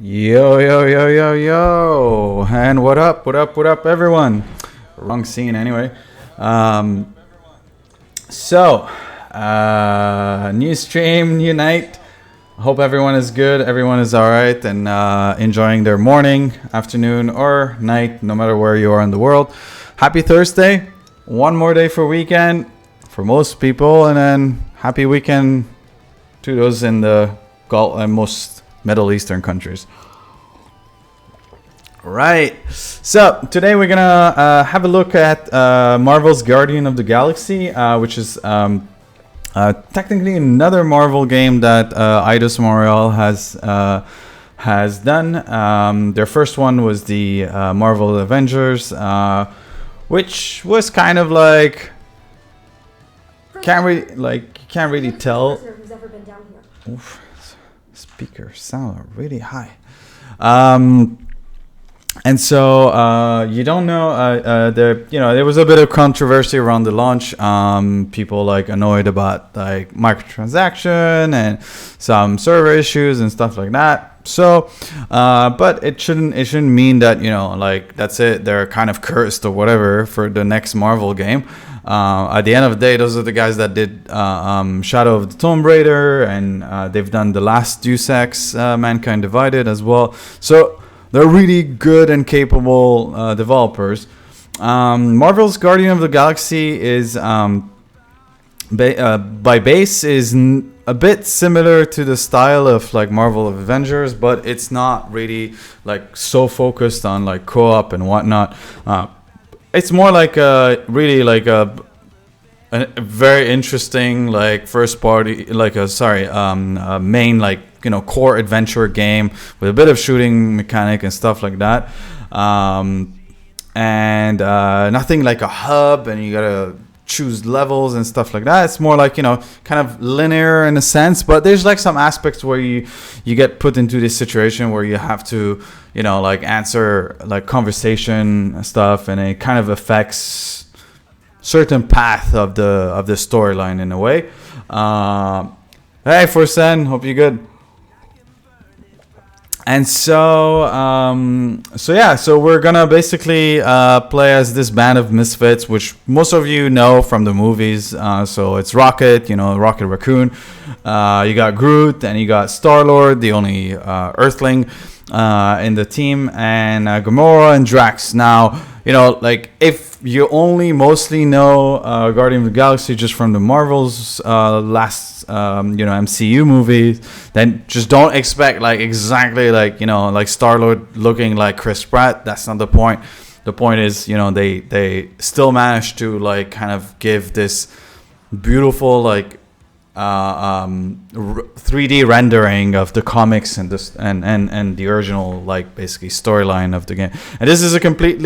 Yo, yo, yo, yo, yo. And what up, everyone? Wrong scene, anyway. Um, so, new stream, new night. Hope everyone is good, everyone is alright, and enjoying their morning, afternoon, or night, no matter where you are in the world. Happy Thursday. One more day for weekend for most people, and then happy weekend to those in the Gulf and most Middle Eastern countries. Right. So today we're gonna have a look at Marvel's Guardian of the Galaxy, which is technically another Marvel game that Eidos Montreal has done. Their first one was the Marvel Avengers, which was kind of like can't really tell. Oof, speaker sound really high. And so you don't know. There was a bit of controversy around the launch. People like annoyed about like microtransaction and some server issues and stuff like that. So, but it shouldn't mean that like that's it. They're kind of cursed or whatever for the next Marvel game. At the end of the day, those are the guys that did Shadow of the Tomb Raider, and they've done the last Deus Ex, Mankind Divided as well. So they're really good and capable developers. Marvel's Guardian of the Galaxy is by base is a bit similar to the style of like Marvel Avengers, but it's not really like so focused on like co-op and whatnot. It's more like a very interesting like first party main like core adventure game with a bit of shooting mechanic and stuff like that, and nothing like a hub and you gotta choose levels and stuff like that. It's more like kind of linear in a sense, but there's like some aspects where you get put into this situation where you have to like answer like conversation stuff, and it kind of affects certain path of the storyline in a way. Hey Forsen, hope you're good. And so we're gonna basically play as this band of misfits, which most of you know from the movies. So it's Rocket, Rocket Raccoon. You got Groot, and you got Star-Lord, the only Earthling in the team, and Gamora and Drax. Now, like if you only mostly know Guardian of the Galaxy just from the Marvel's last MCU movie, then just don't expect like exactly like Star-Lord looking like Chris Pratt. That's not the point. The point is they still managed to like kind of give this beautiful like 3D rendering of the comics and this and the original like basically storyline of the game. And this is a complete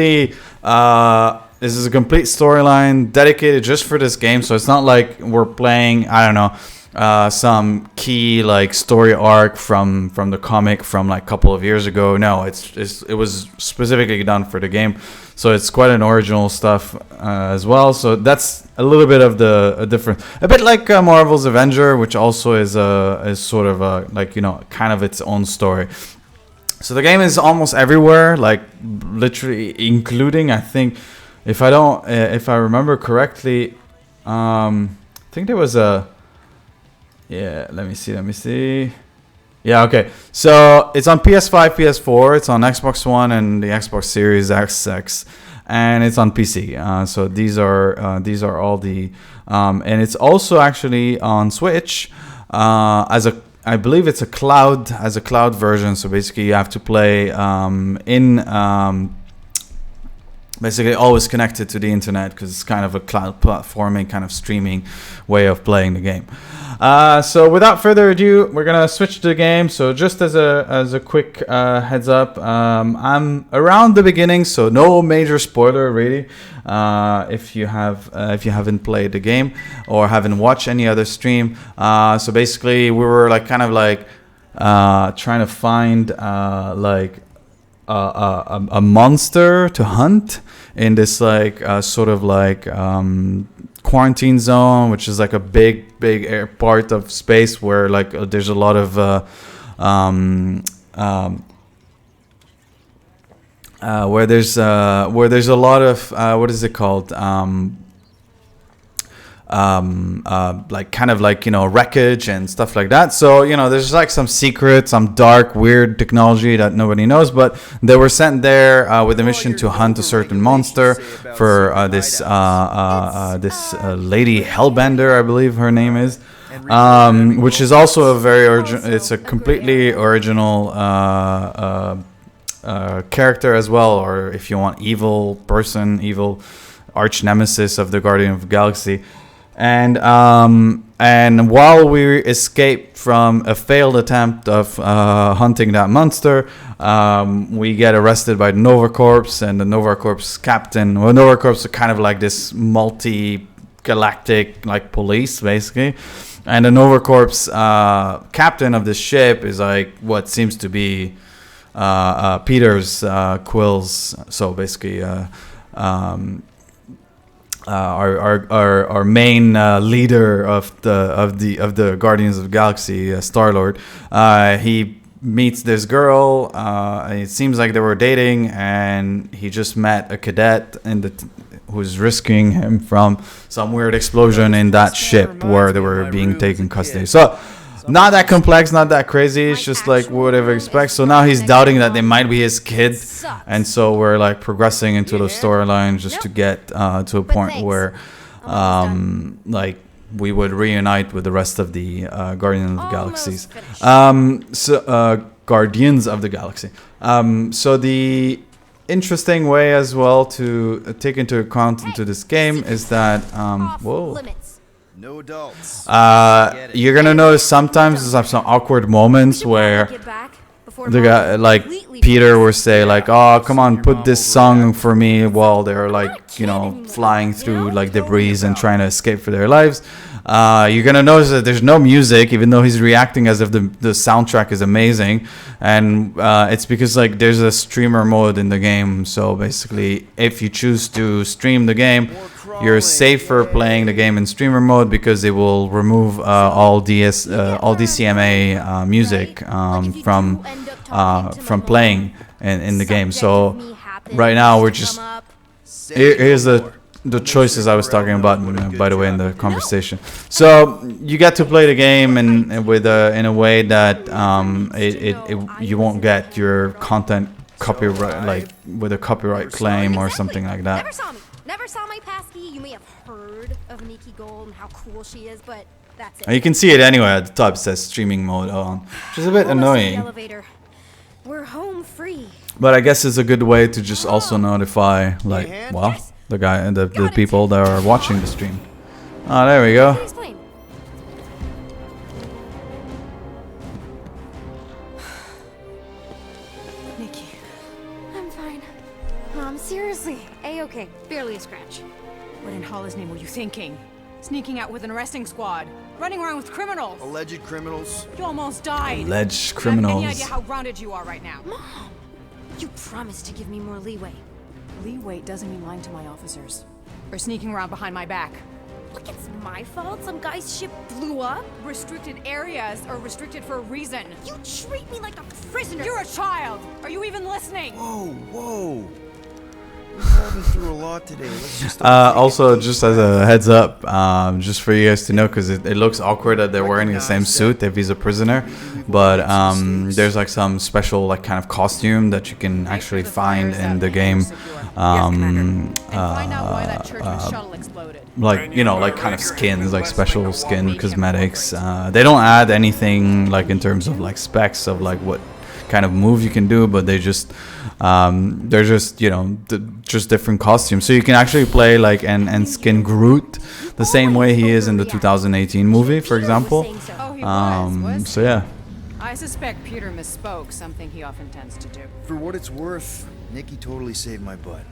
storyline dedicated just for this game. So it's not like we're playing some key like story arc from the comic from like a couple of years ago. No, it was specifically done for the game. So it's quite an original stuff as well. So that's a little bit of a bit like Marvel's Avenger, which also is sort of kind of its own story. So the game is almost everywhere, like literally, including I think, if I remember correctly, I think there was a. Yeah, let me see. Yeah, okay. So it's on PS5, PS4, it's on Xbox One and the Xbox Series X, and it's on PC. So these are all the, and it's also actually on Switch I believe it's a cloud version. So basically you have to play basically always connected to the internet, because it's kind of a cloud platforming kind of streaming way of playing the game. So without further ado, we're gonna switch to the game. So just as a quick heads up, I'm around the beginning, so no major spoiler really. If you haven't played the game or haven't watched any other stream, so basically we were like kind of like trying to find a monster to hunt in this like sort of like quarantine zone, which is like a big part of space where like there's a lot of where there's a lot of what is it called? Like kind of like, you know, wreckage and stuff like that. So, you know, there's like some secret, some dark, weird technology that nobody knows, but they were sent there with a mission to hunt a certain monster for this lady Hellbender, I believe her name is, which is also a very it's a completely original character as well, or if you want, evil arch nemesis of the Guardian of the Galaxy. And while we escaped from a failed attempt of hunting that monster, we get arrested by the Nova Corps and the Nova Corps captain. Well, Nova Corps are kind of like this multi-galactic like police, basically. And the Nova Corps captain of this ship is like what seems to be Peter's Quill's. So basically, our main leader of the Guardians of the Galaxy, Star-Lord. He meets this girl. It seems like they were dating, and he just met a cadet who's rescuing him from some weird explosion in that ship where they were being taken custody. So not that complex, not that crazy. It's just like whatever expect. So now he's doubting that they might be his kid, and so we're like progressing into the storyline just to get to a point where, like, we would reunite with the rest of the Guardians of the Galaxies. Guardians of the Galaxy. So the interesting way as well to take into account into this game is that whoa. No adults. You're gonna notice sometimes there's some awkward moments where the guy, like Peter, will say like, "Oh, come on, put this song for me," while they're like, you know, flying through like debris and trying to escape for their lives. You're gonna notice that there's no music, even though he's reacting as if the soundtrack is amazing, and it's because like there's a streamer mode in the game. So basically, if you choose to stream the game, you're safer playing the game in streamer mode because it will remove all DCMA music from playing in the game. So right now we're just here's the choices I was talking about, by the way, in the conversation. So you get to play the game and with in a way that you won't get your content copyright, like with a copyright claim or something like that. Never saw my passkey. You may have heard of Nikki Gold and how cool she is, but that's it. You can see it anyway at the top. It says streaming mode on, which is a bit annoying. Elevator. We're home free. But I guess it's a good way to just also notify, like, well, the guy and the people that are watching the stream. Oh, there we go. Nikki, I'm fine. Seriously, A-okay. Barely a scratch. What in Hollis' name were you thinking? Sneaking out with an arresting squad, running around with criminals. Alleged criminals. You almost died. Alleged Do criminals. you have any idea how grounded you are right now? Mom, you promised to give me more leeway. Leeway doesn't mean lying to my officers or sneaking around behind my back. Look, it's my fault. Some guy's ship blew up. Restricted areas are restricted for a reason. You treat me like a prisoner. You're a child. Are you even listening? Whoa. We've all been through a lot today. Let's just also, just as a heads up, just for you guys to know, because it looks awkward that they're wearing the same suit if he's a prisoner, but there's like some special like kind of costume that you can actually find in the game. Like, you know, like kind of skins, like special skin cosmetics. They don't add anything like in terms of like specs of like what kind of move you can do, but they're just you know just different costumes, so you can actually play like and skin Groot the same way he is in the 2018 movie, for example. So yeah, I suspect Peter misspoke, something he often tends to do. For what it's worth, Nikki totally saved my butt.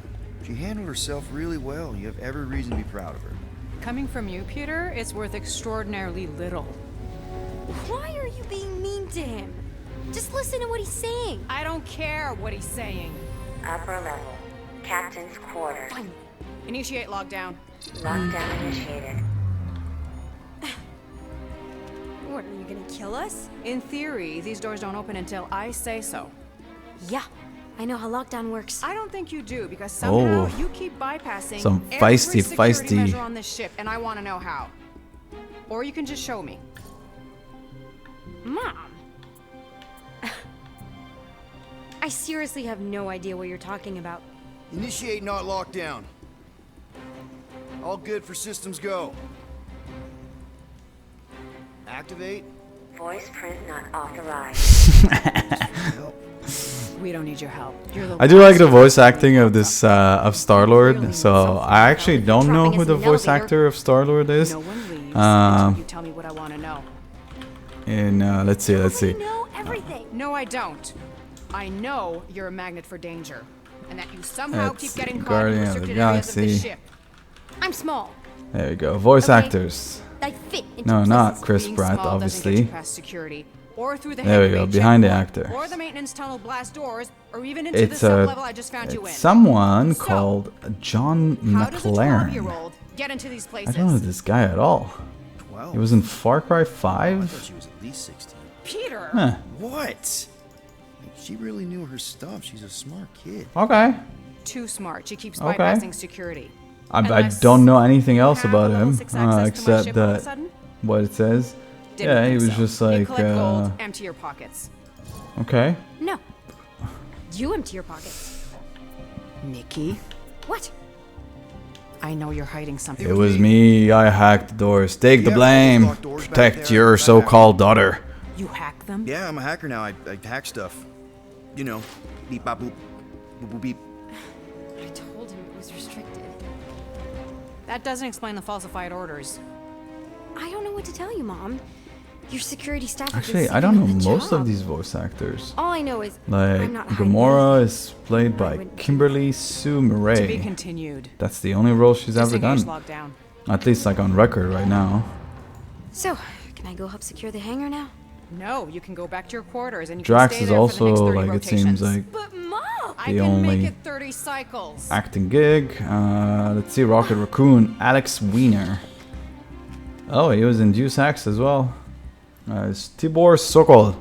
She handled herself really well. You have every reason to be proud of her. Coming from you, Peter, it's worth extraordinarily little. Why are you being mean to him? Just listen to what he's saying. I don't care what he's saying. Upper level. Captain's quarters. Fine. Initiate lockdown. Lockdown initiated. What, are you gonna kill us? In theory, these doors don't open until I say so. Yeah, I know how lockdown works. I don't think you do, because somehow Oh. you keep bypassing Some every feisty, security feisty. measure on this ship, and I want to know how. Or you can just show me. Mom! I seriously have no idea what you're talking about. Initiate not lockdown. All good for systems go. Activate. Voice print not authorized. We don't need your help. You're the I do like the last voice person acting we of know this about. of Star-Lord. Really So something I actually about don't know dropping who us the in an voice elevator. actor of Star-Lord is. No one leaves Um, until you tell me what I want to know. And let's see. I know everything. No, I don't. I know you're a magnet for danger, and that you somehow That's keep getting caught Guardian in of the restricted areas of the Galaxy. ship. I'm small. There we go. Voice Okay. actors. I fit into No, places. not Chris Being Pratt, small doesn't get obviously. you past security, or through the There we heavyweight go, behind the checkpoint, actor. or the maintenance tunnel blast doors, or even into the It's sub-level I just found you in. someone So, called John How does a McLaren. 12-year-old get into these I places? don't know this guy at all. 12. He was in Far Cry I thought 5. she was at least 16. Peter! Huh. What? She really knew her stuff. She's a smart kid. Okay. Too smart. She keeps Okay. bypassing security. I Unless don't know anything you else have about a level him 6 access to my except ship all of a that sudden? what it says. Didn't Yeah, he think was so. just You like collect gold, empty your pockets. okay. No. You empty your pockets. Nikki, What? I know you're hiding something. It was me. I hacked the doors. Take the Yeah, blame. locked doors back Protect there. your so-called daughter. You hacked them? Yeah, I'm a hacker now. I hack stuff. You know, beep bop boop, boop boop beep. I told him it was restricted. That doesn't explain the falsified orders. I don't know what to tell you, Mom. Your security staff has Actually, been I don't know sleeping on the most of job. these voice actors. All I know is Like I'm not hiding Gamora anything. is played by wouldn't- Kimberly Sue To be Murray. continued. That's the only role she's ever Disengage done. lockdown. At least like on record right now. So, can I go help secure the hangar now? No, you can go back to your quarters and you Drax can stay is there also for the next 30 like it rotations. seems like But Mom! I the can only make it 30 cycles. acting gig. Let's see, Rocket Raccoon, Alex Wiener. Oh, he was in Deus Ex as well. It's Tibor Sokol.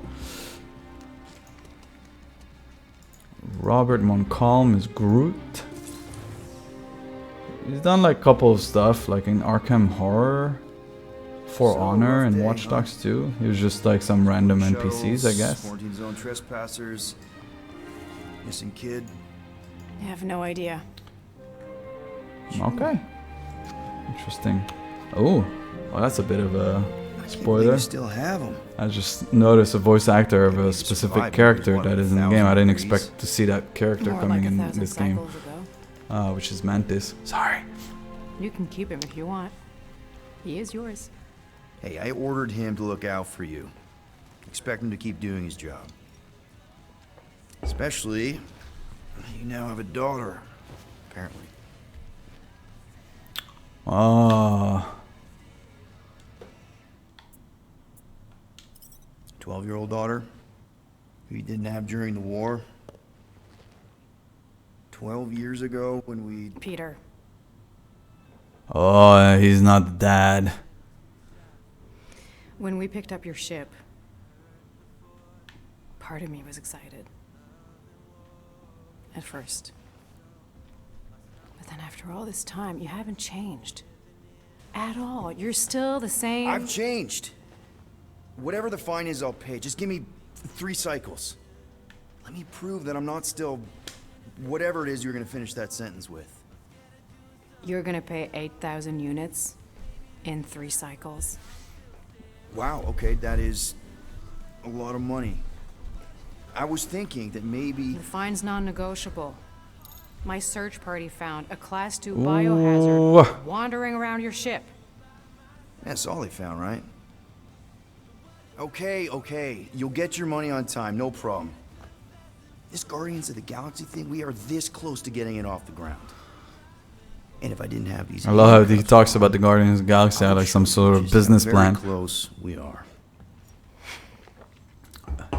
Robert Moncalm is Groot. He's done like a couple of stuff, like in Arkham Horror, For So, Honor, rough and day, Watch huh? Dogs 2. He was just like some random NPCs, I Shuttles, guess. Quarantine zone trespassers. Missing kid. I have no idea. Okay. Interesting. Oh, well, that's a bit of a I can't believe spoiler. we still have them. I just noticed a voice actor of a Maybe specific survive character one that of is in the game. I 1,000 didn't degrees. expect to see that character More coming like in 1,000 this game, cycles ago. which is Mantis. Sorry. You can keep him if you want. He is yours. Hey, I ordered him to look out for you. Expect him to keep doing his job. Especially, you now have a daughter, apparently. Oh, 12-year-old daughter, who you didn't have during the war. 12 years ago when we... Peter, oh, he's not the dad. when we picked up your ship, part of me was excited. At first. But then after all this time, you haven't changed. At all. You're still the same. I've changed. Whatever the fine is, I'll pay. Just give me 3 cycles. Let me prove that I'm not still... whatever it is you're gonna finish that sentence with. You're gonna pay 8,000 units in 3 cycles. Wow, okay, that is a lot of money. I was thinking that maybe... The fine's non-negotiable. My search party found a Class 2 biohazard Ooh. wandering around your ship. That's all they found, right? Okay. You'll get your money on time, no problem. This Guardians of the Galaxy thing, we are this close to getting it off the ground. And if I didn't have these... I love how he talks about the Guardians of the Galaxy I'll like some show sort you of just how business very plan. close we are.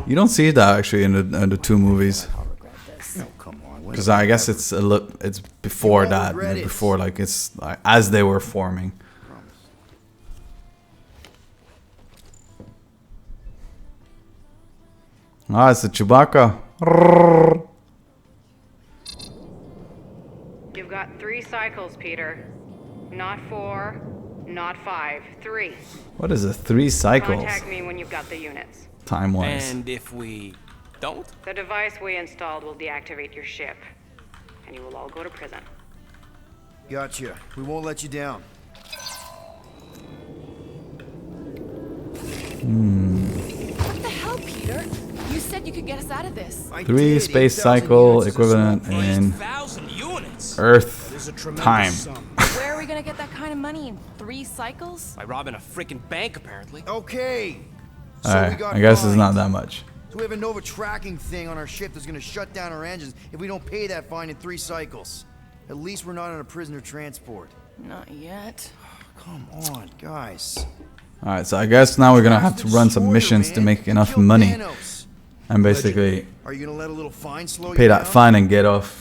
You don't see that actually in the 2 movies, I'll regret this. No, come on. because I guess it's it's before You won't that, regret it. before like it's like, as they were forming. Promise. Ah, it's a Chewbacca. 3 cycles, Peter. Not 4, not 5, 3. What is a 3 cycles? Contact me when you've got the units. Time-wise. And if we don't? The device we installed will deactivate your ship, and you will all go to prison. Gotcha. We won't let you down. What the hell, Peter? You said you could get us out of this. I 3 did. space 8,000 cycle units is a equivalent small price. in 1,000 units. Earth time. Where are we gonna get that kind of money in 3 cycles? By robbing a freaking bank, apparently. Okay. So we Alright, got I guess it's fined. not that much. So we have a Nova tracking thing on our ship that's gonna shut down our engines if we don't pay that fine in 3 cycles. At least we're not on a prisoner transport. Not yet. Come on, guys. Alright, so I guess now we're gonna have to run some missions to make enough money. And basically Are you gonna let a little fine slow pay you that down? fine and get off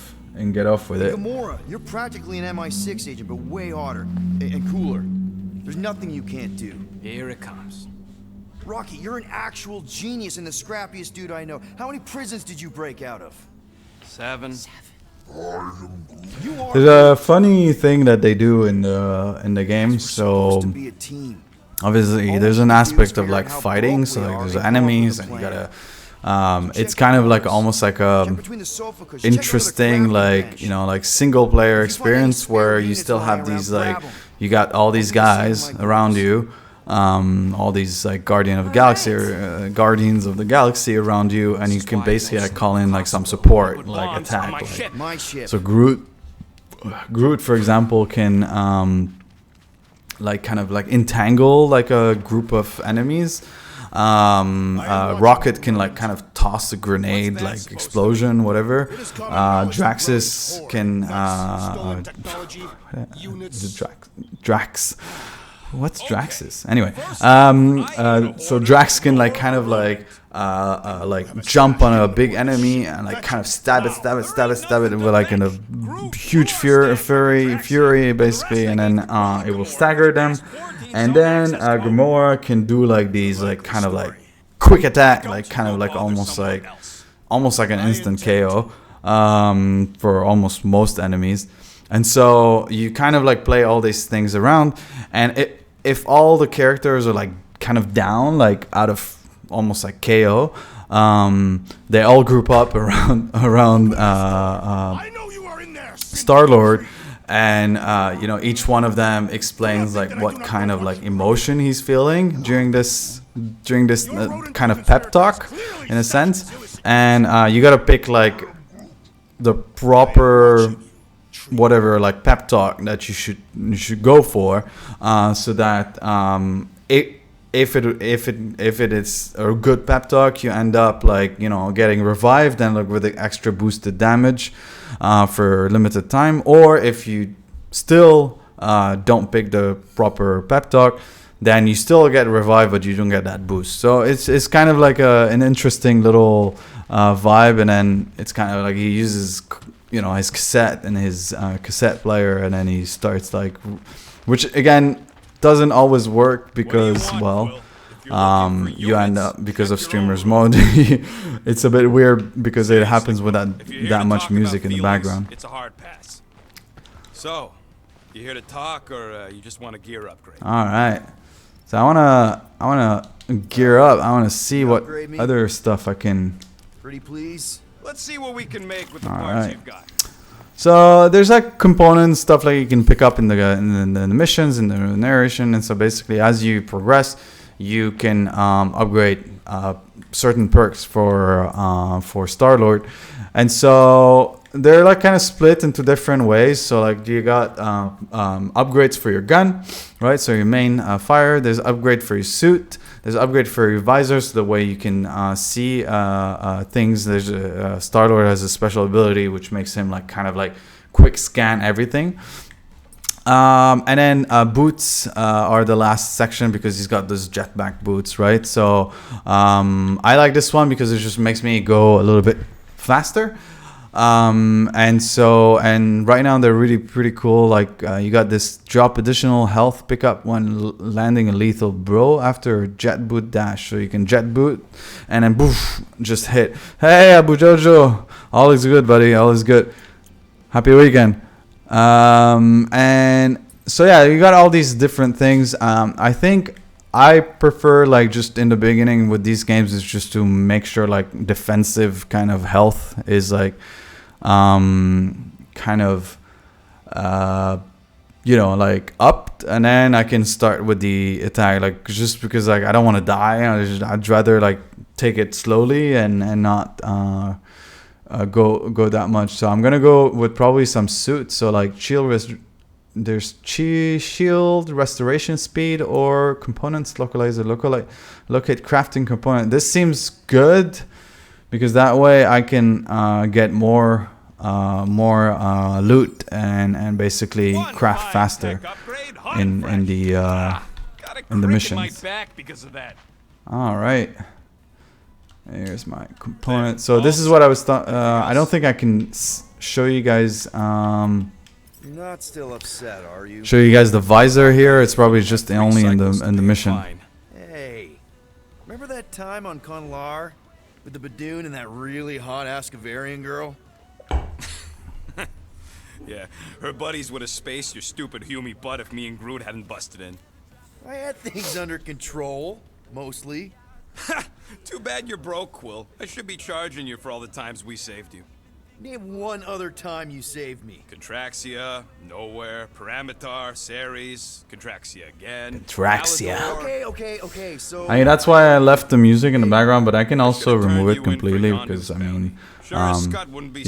with it. Gamora, you're practically an MI6 agent, but way hotter and cooler. There's nothing you can't do. Here it comes. Rocky, you're an actual genius and the scrappiest dude I know. How many prisons did you break out of? 7. You are There's a funny thing that they do in the game. supposed to So be a team. obviously there's an aspect of like fighting. So like there's enemies and you gotta. It's kind of like almost like a Check between the sofa cushions. Check under the interesting crafting like bench. you know like single player experience where you still have these like you got all these guys around you, all these like Guardians of the Galaxy around you, and you can basically like call in like some support like attack. Like, My ship. so Groot, for example, can like kind of like entangle like a group of enemies. Rocket can like kind of toss a grenade, like explosion, whatever. Draxus can Drax. What's Draxus? Anyway, so Drax can like kind of like jump on a big enemy and like kind of stab it with like in a huge fury basically, and then it will stagger them, and then Gamora can do like these like kind of like quick attack, like kind of like almost like an instant KO for almost most enemies. And so you kind of like play all these things around, and if all the characters are like kind of down, like out of almost like KO, they all group up around Star-Lord, and you know, each one of them explains like what kind of like emotion he's feeling during this kind of pep talk in a sense, and you gotta pick like the proper whatever like pep talk that you should go for, so that if it is a good pep talk, you end up like, you know, getting revived and like with the extra boosted damage for limited time. Or if you still don't pick the proper pep talk, then you still get revived, but you don't get that boost. So it's kind of like an interesting little vibe, and then it's kind of like he uses, you know, his cassette and his cassette player, and then he starts like, which again doesn't always work because, well, you end up, because of streamers mode, it's a bit weird because it happens with that much music in the background. It's a hard pass. So, you here to talk, or you just want to gear up, Greg? All right, so I wanna gear up. I wanna see what other stuff I can. Pretty please. Let's see what we can make with the All parts right. you've got. So there's like components, stuff like you can pick up in the missions, in the narration, and so basically as you progress, you can upgrade certain perks for Star-Lord, and so they're like kind of split into different ways. So like you got upgrades for your gun, right? So your main fire. There's upgrade for your suit. There's upgrade for your visor, so the way you can see things. There's Star-Lord has a special ability which makes him like kind of like quick scan everything. And then boots are the last section because he's got those jetpack boots, right? So I like this one because it just makes me go a little bit faster. And right now they're really pretty cool. Like you got this drop additional health pickup when landing a lethal blow after jet boot dash, so you can jet boot and then boof, just hit. Hey Abu Jojo, all is good buddy, all is good, happy weekend. And so yeah, you got all these different things. I think I prefer like just in the beginning with these games is just to make sure like defensive kind of health is like kind of you know, like upped, and then I can start with the attack, like just because like I don't want to die. I'd rather like take it slowly and not go that much. So I'm gonna go with probably some suits. So like there's shield restoration speed or components localizer, locate crafting component. This seems good because that way I can get more loot and basically craft faster in the missions. All right, here's my component. So this is what I was I don't think I can show you guys You're not still upset, are you? show you guys the visor here. It's probably just only in the mission. Hey, remember that time on Conlar with the Badoon and that really hot Ascavarian girl? Yeah, her buddies would have spaced your stupid Hume butt if me and Groot hadn't busted in. I had things under control, mostly. Too bad you're broke, Quill. I should be charging you for all the times we saved you. Name one other time you saved me. Contraxia, Nowhere, Paramitar, Ceres, Contraxia again. Contraxia. Alador. Okay, so... I mean, that's why I left the music in the background, but I can also remove it completely because I mean, you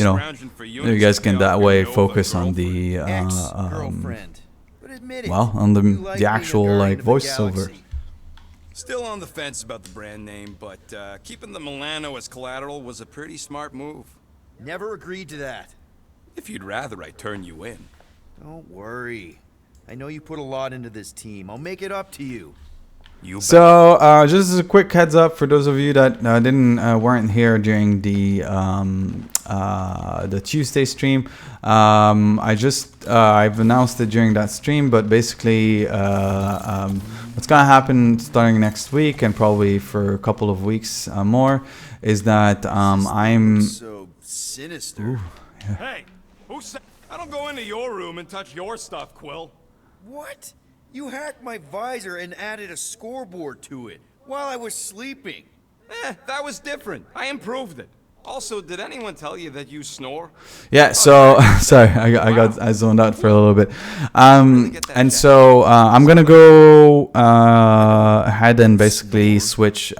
know, you guys can that way focus on the ex-girlfriend. But admit it, well, on you the actual being a like guardian of the voiceover. galaxy. Still on the fence about the brand name, but keeping the Milano as collateral was a pretty smart move. Never agreed to that. If you'd rather I turn you in. Don't worry. I know you put a lot into this team. I'll make it up to you. So just as a quick heads up for those of you that weren't here during the Tuesday stream, I've announced it during that stream, but basically what's gonna happen starting next week and probably for a couple of weeks more is that I'm So sinister. Hey, who said? I don't go into your room and touch your stuff, Quill. What? You hacked my visor and added a scoreboard to it while I was sleeping. That was different. I improved it. Also, did anyone tell you that you snore? Yeah, so sorry, I zoned out for a little bit. And so I'm gonna go ahead and basically switch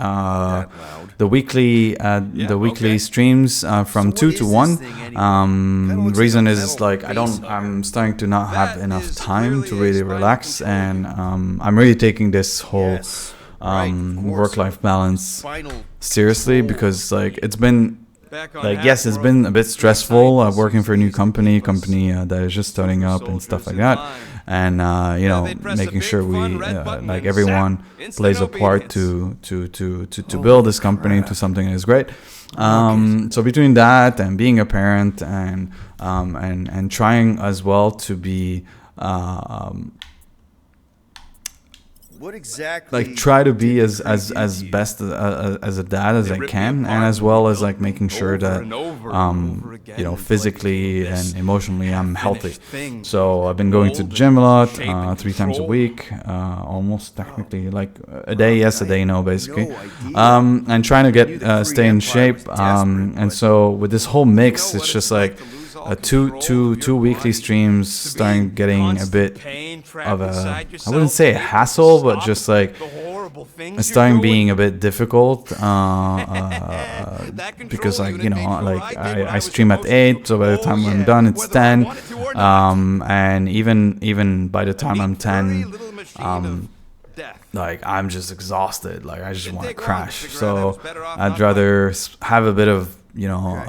the weekly streams from 2 to 1. Reason is like I'm starting to not have enough time to really relax, and I'm really taking this whole work-life balance seriously because like it's been. Like, yes, it's been a bit stressful working for a new company that is just starting up and stuff like that. And, you know, making sure we, like everyone plays a part to build this company to something that is great. So between that and being a parent and trying as well to be, What exactly? like try to be as best as a dad as I can, and as well as like making sure that you know, physically and emotionally I'm healthy. So I've been going to the gym a lot, 3 times a week, almost technically like a day yes, a day no, basically, and trying to get stay in shape. And so with this whole mix, it's just like two weekly streams starting getting a bit of a, I wouldn't say a hassle, but just like it's starting being a bit difficult because like, you know, like I stream at 8, so by the time I'm done it's 10, and even by the time I'm 10, like I'm just exhausted, like I just want to crash. So I'd rather have a bit of, you know,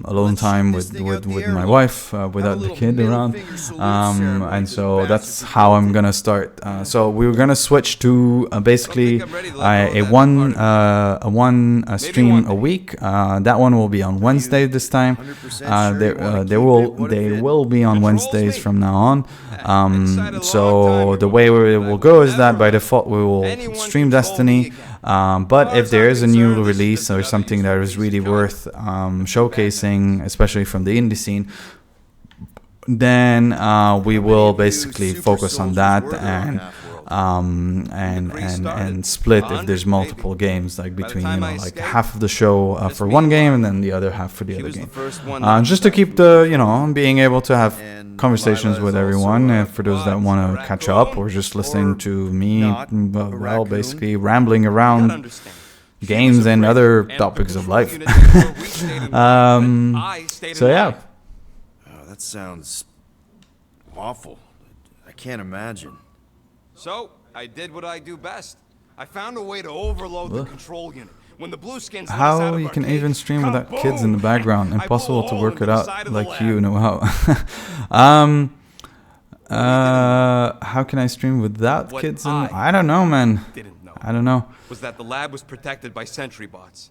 alone time with my wife without the kid around, and so that's how I'm gonna start. So we're gonna switch to basically a one stream a week. That one will be on Wednesday this time. They will be on Wednesdays from now on. So the way it will go is that by default we will stream Destiny. But if there is a new release or something that is really worth showcasing, especially from the indie scene, then we will of you basically super focus on soldiers that were there on and Half-World? and split if there's 100, multiple maybe. games, like By the between time I like escaped, half of the show for me one and game Laura. and then the other half for the She other was the game. first one Just to that keep being able to have And conversations Lila with is also everyone. a For those that what? want to A catch up raccoon? or just listening Or to me, not a well, raccoon? basically rambling You gotta around understand. She games was and afraid, other and the topics of control life. unit didn't know we stayed in line, but I stayed So in yeah. line. Oh, that sounds awful. I can't imagine. So, I did what I do best. I found a way to overload the control unit. When the blueskins let us out How of you our can cage, even stream without kids in the kaboom! background? I blew a Impossible to hole work into it the out side of the like you lab. know how. How can I stream without What kids in? I I don't know, man. Didn't know. I don't know. Was that the lab was protected by sentry bots.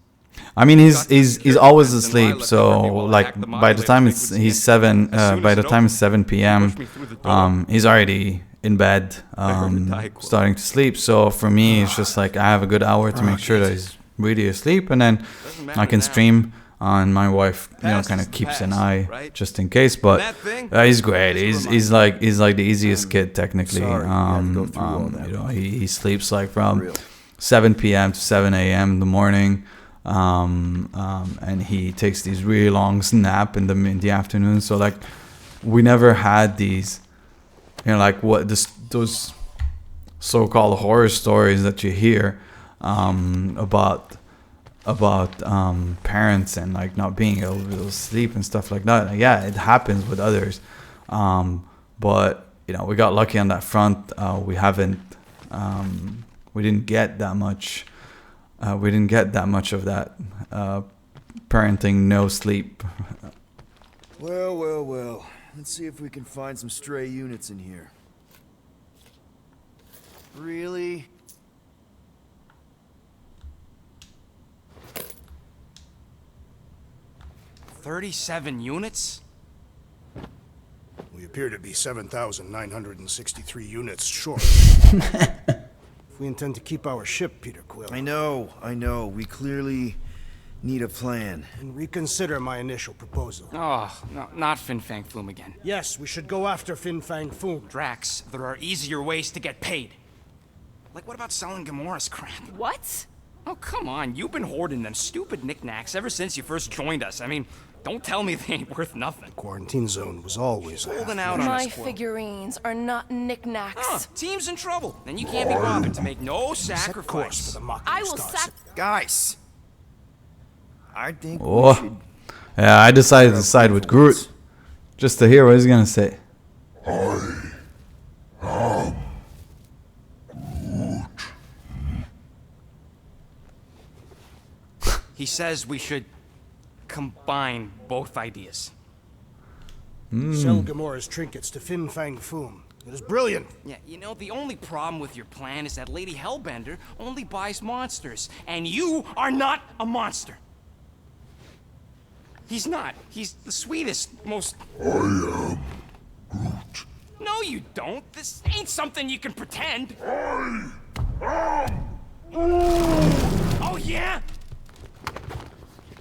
I mean, he's Got he's security always fence and asleep. Lila So covered me while I like hacked the by the modulator time frequency he's in. seven, As soon by as the it time opened, it's 7 he p.m. pushed me through the door. He's already in bed, NyQuil. starting to sleep. So for me, it's just like I have a good hour to make sure that he's really asleep, and then Doesn't I matter can now. stream. And my wife, Past kind is of the keeps an past, eye right? just in case. But that thing he's great. is a He's like the easiest kid technically. sorry you had to go through all that, You know, Rob. he sleeps like For from real. 7 p.m. to 7 a.m. in the morning, and he takes these really long nap in the afternoon. So like, we never had these, you know, like those so-called horror stories that you hear about parents and like not being able to sleep and stuff like that. Yeah, it happens with others, but you know, we got lucky on that front. We didn't get that much. We didn't get that much of that parenting, no sleep. Well. Let's see if we can find some stray units in here. Really? $37 units? We appear to be 7,963 units short. If we intend to keep our ship, Peter Quill, I know. We clearly need a plan. then reconsider my initial proposal. Oh, no, not Fin Fang Foom again. Yes, we should go after Fin Fang Foom. Drax, there are easier ways to get paid. Like, what about selling Gamora's crap? What? Oh, come on. You've been hoarding them stupid knickknacks ever since you first joined us. I mean, don't tell me they ain't worth nothing. Quarantine zone was always a Holding half out on My us, Quill. figurines are not knickknacks. Huh, team's in trouble. Then you can't be bothered to make no set course for sacrifice. the mocking I will stars. Guys! I think Oh. we should... Yeah, I decided to side with Groot just to hear what he's gonna say. He says we should combine both ideas. Sell Gamora's trinkets to Fin Fang Foom. It is brilliant. Yeah, you know, the only problem with your plan is that Lady Hellbender only buys monsters, and you are not a monster. He's not. He's the sweetest, most... I am Groot. No, you don't. This ain't something you can pretend. Oh, yeah?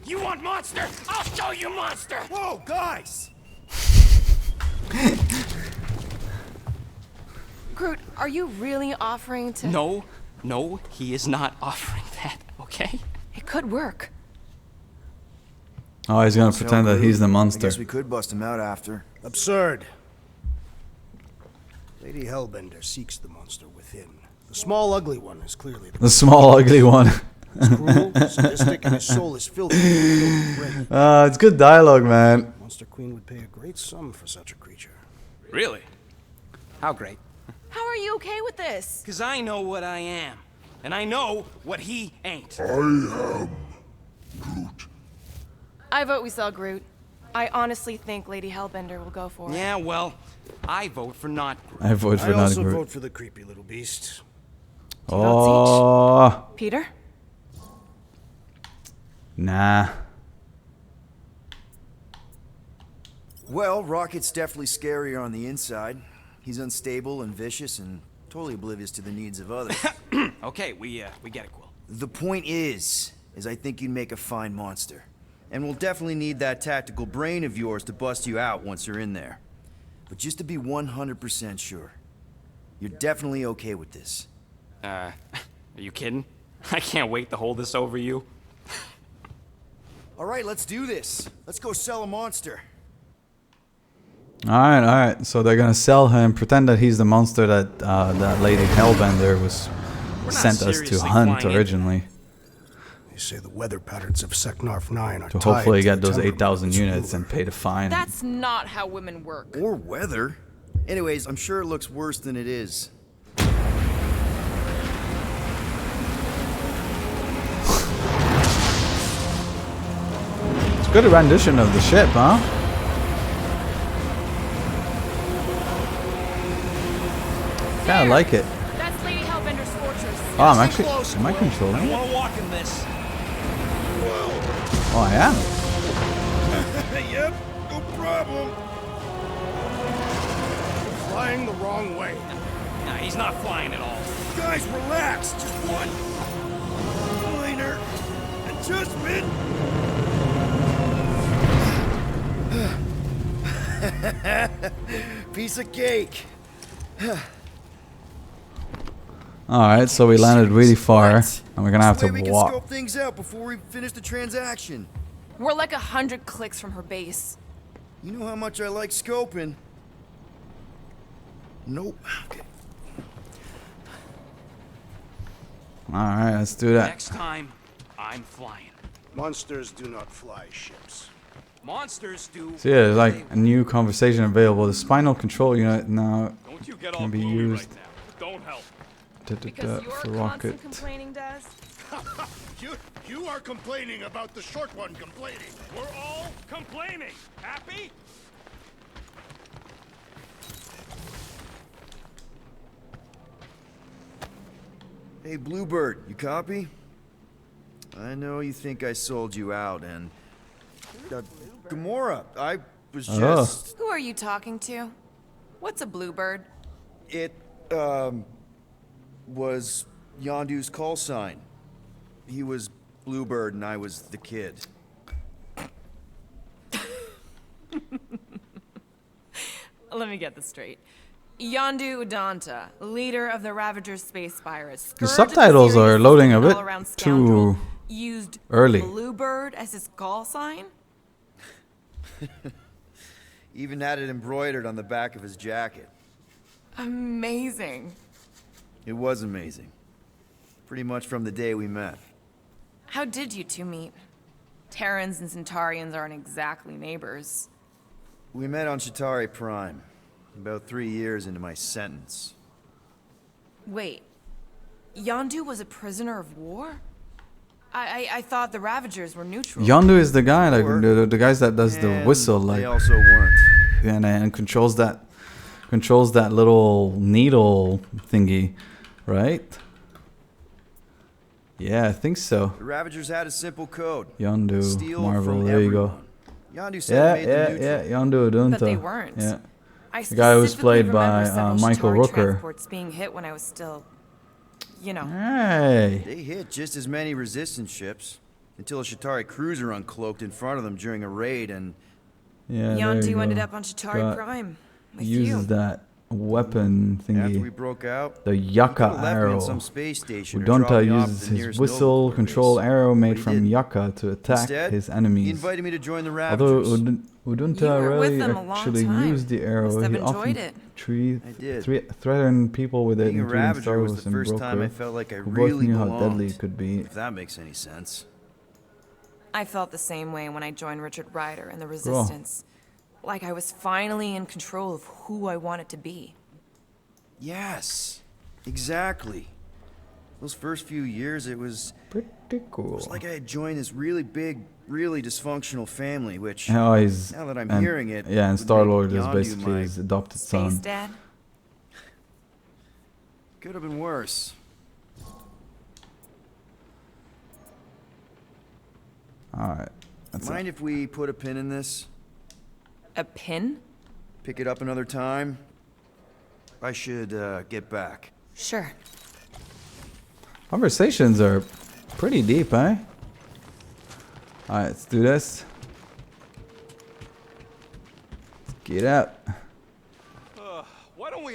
You want monster? I'll show you monster! Whoa, guys! Groot, are you really offering to... No, he is not offering that, okay? It could work. Oh, he's gonna pretend that he's the I monster. guess we could bust him out after. Absurd. Lady Hellbender seeks the monster within. The small, ugly one is clearly the The small, ugly one. He's cruel, sadistic, and his soul is filthy with great. It's good dialogue, man. Monster Queen would pay a great sum for such a creature. Really? How great? How are you okay with this? Because I know what I am. And I know what he ain't. I vote we sell Groot. I honestly think Lady Hellbender will go for it. Yeah, well, I vote for not Groot. I vote for I not also Groot. vote for the creepy little beast. Oh, Peter? nah. Well, Rocket's definitely scarier on the inside. He's unstable and vicious and totally oblivious to the needs of others. Okay, we get it, Quill. The point is I think you'd make a fine monster. And we'll definitely need that tactical brain of yours to bust you out once you're in there. But just to be 100% sure, you're definitely okay with this. Are you kidding? I can't wait to hold this over you. All right, let's do this. Let's go sell a monster. All right. So they're gonna sell him, pretend that he's the monster that that lady Hellbender was We're not sent us to seriously hunt flying it. originally. They say the weather patterns of Seknarf 9 are To tied hopefully to get the those temperament 8,000 of its units ruler. and pay the fine. That's not how women work. Or weather. Anyways, I'm sure it looks worse than it is. It's a good rendition of the ship, huh? Kinda like it. That's Lady Hellbender's fortress. Oh, I'm actually... Am I controlling it? want to walk in this. Oh, I am. Yep, no problem. Flying the wrong way. Nah, he's not flying at all. Guys, relax. Just one minor adjustment. Piece of cake. Alright, so we landed really far. What? And we're gonna have This to way we can walk. scope things out before we finish the transaction. We're like 100 clicks from her base. You know how much I like scoping. Nope. Okay. Alright, let's do that. Next time, I'm flying. Monsters do not fly ships. Monsters do. So yeah, there's like a new conversation available. The spinal control unit now Don't you get all can be gloomy used right now. Don't help. Because you're for rocket. constant complaining, Daz. You are complaining about the short one complaining. We're all complaining. Happy? Hey, Bluebird, you copy? I know you think I sold you out, and... Gamora, I was just... Who are you talking to? What's a bluebird? It, was Yondu's call sign. He was Bluebird and I was the kid. Let me get this straight. Yondu Udanta, leader of the Ravager's space virus. The subtitles are loading a bit too used early. Bluebird as his call sign? Even had it embroidered on the back of his jacket. Amazing. It was amazing. Pretty much from the day we met. How did you two meet? Terrans and Centaurians aren't exactly neighbors. We met on Chitauri Prime, about 3 years into my sentence. Wait, Yondu was a prisoner of war? I thought the Ravagers were neutral. Yondu is the guy, like the guys that does the And whistle, like, they also weren't. and controls that little needle thingy, right? Yeah, I think so. The Ravagers had a simple code. Yondu, Steal Marvel, from there you go. everyone. Yondu said it made them neutral. Yondu Udunta. But they weren't. Yeah. I The guy who was specifically played by, remember several Michael Chitauri Rooker. transports being hit when I was still, you know. Hey. They hit just as many resistance ships until a Chitauri cruiser uncloaked in front of them during a raid and... Yeah, there you Yondu go. ended up on Chitauri Got- Prime with Uses you. that weapon After we thingy. broke out, The he Yucca could've left me arrow. on some space station or dropped Udunta me off at uses the his nearest whistle Nova control base. arrow But made he from didn't. Yucca to attack Instead, his he enemies. invited me to join the Although Ravagers. Udunta You were with rarely them a long actually time. used the arrow, Must have he enjoyed often it. I did. threatened people with it, Being a including Ravager Star was Wars the and first time I Broker, felt like I who both really knew how belonged. deadly it could be. If that makes any sense. I felt the same way when I joined Richard Ryder and the Resistance. Like I was finally in control of who I wanted to be. Yes, exactly. Those first few years, it was Pretty cool. like I had joined this really big, really dysfunctional family, which, Oh, he's now that I'm and- hearing it, yeah, and would Star make Lord is Yondu basically my- his adopted Space son. Dad? Could have been worse. All right, that's Mind it. if we put a pin in this? A pin? Pick it up another time? I should, get back. Sure. Conversations are pretty deep, eh? All right, let's do this. Let's get up.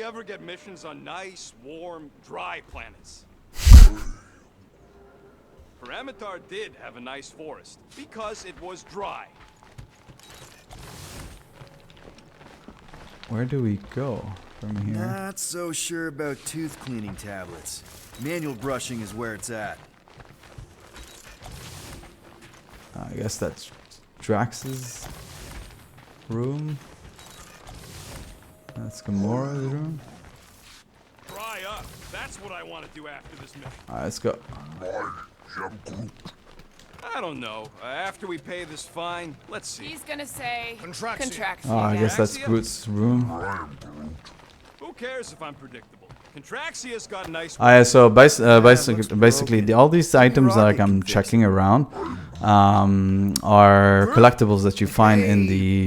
ever get missions on nice, warm, dry planets. Paramitar did have a nice forest, because it was dry. Where do we go from here? Not so sure about tooth cleaning tablets. Manual brushing is where it's at. I guess that's Drax's room. That's Gamora's room. Dry up. That's what I want to do after this mission. Alright, let's go. I don't know. After we pay this fine, let's see. He's gonna say Contraxia. Contraxia. Oh, I guess that's Contraxia? Groot's room. Who cares if I'm predictable? Contraxia's got nice. So basically, all these items like I'm checking around are collectibles that you find in the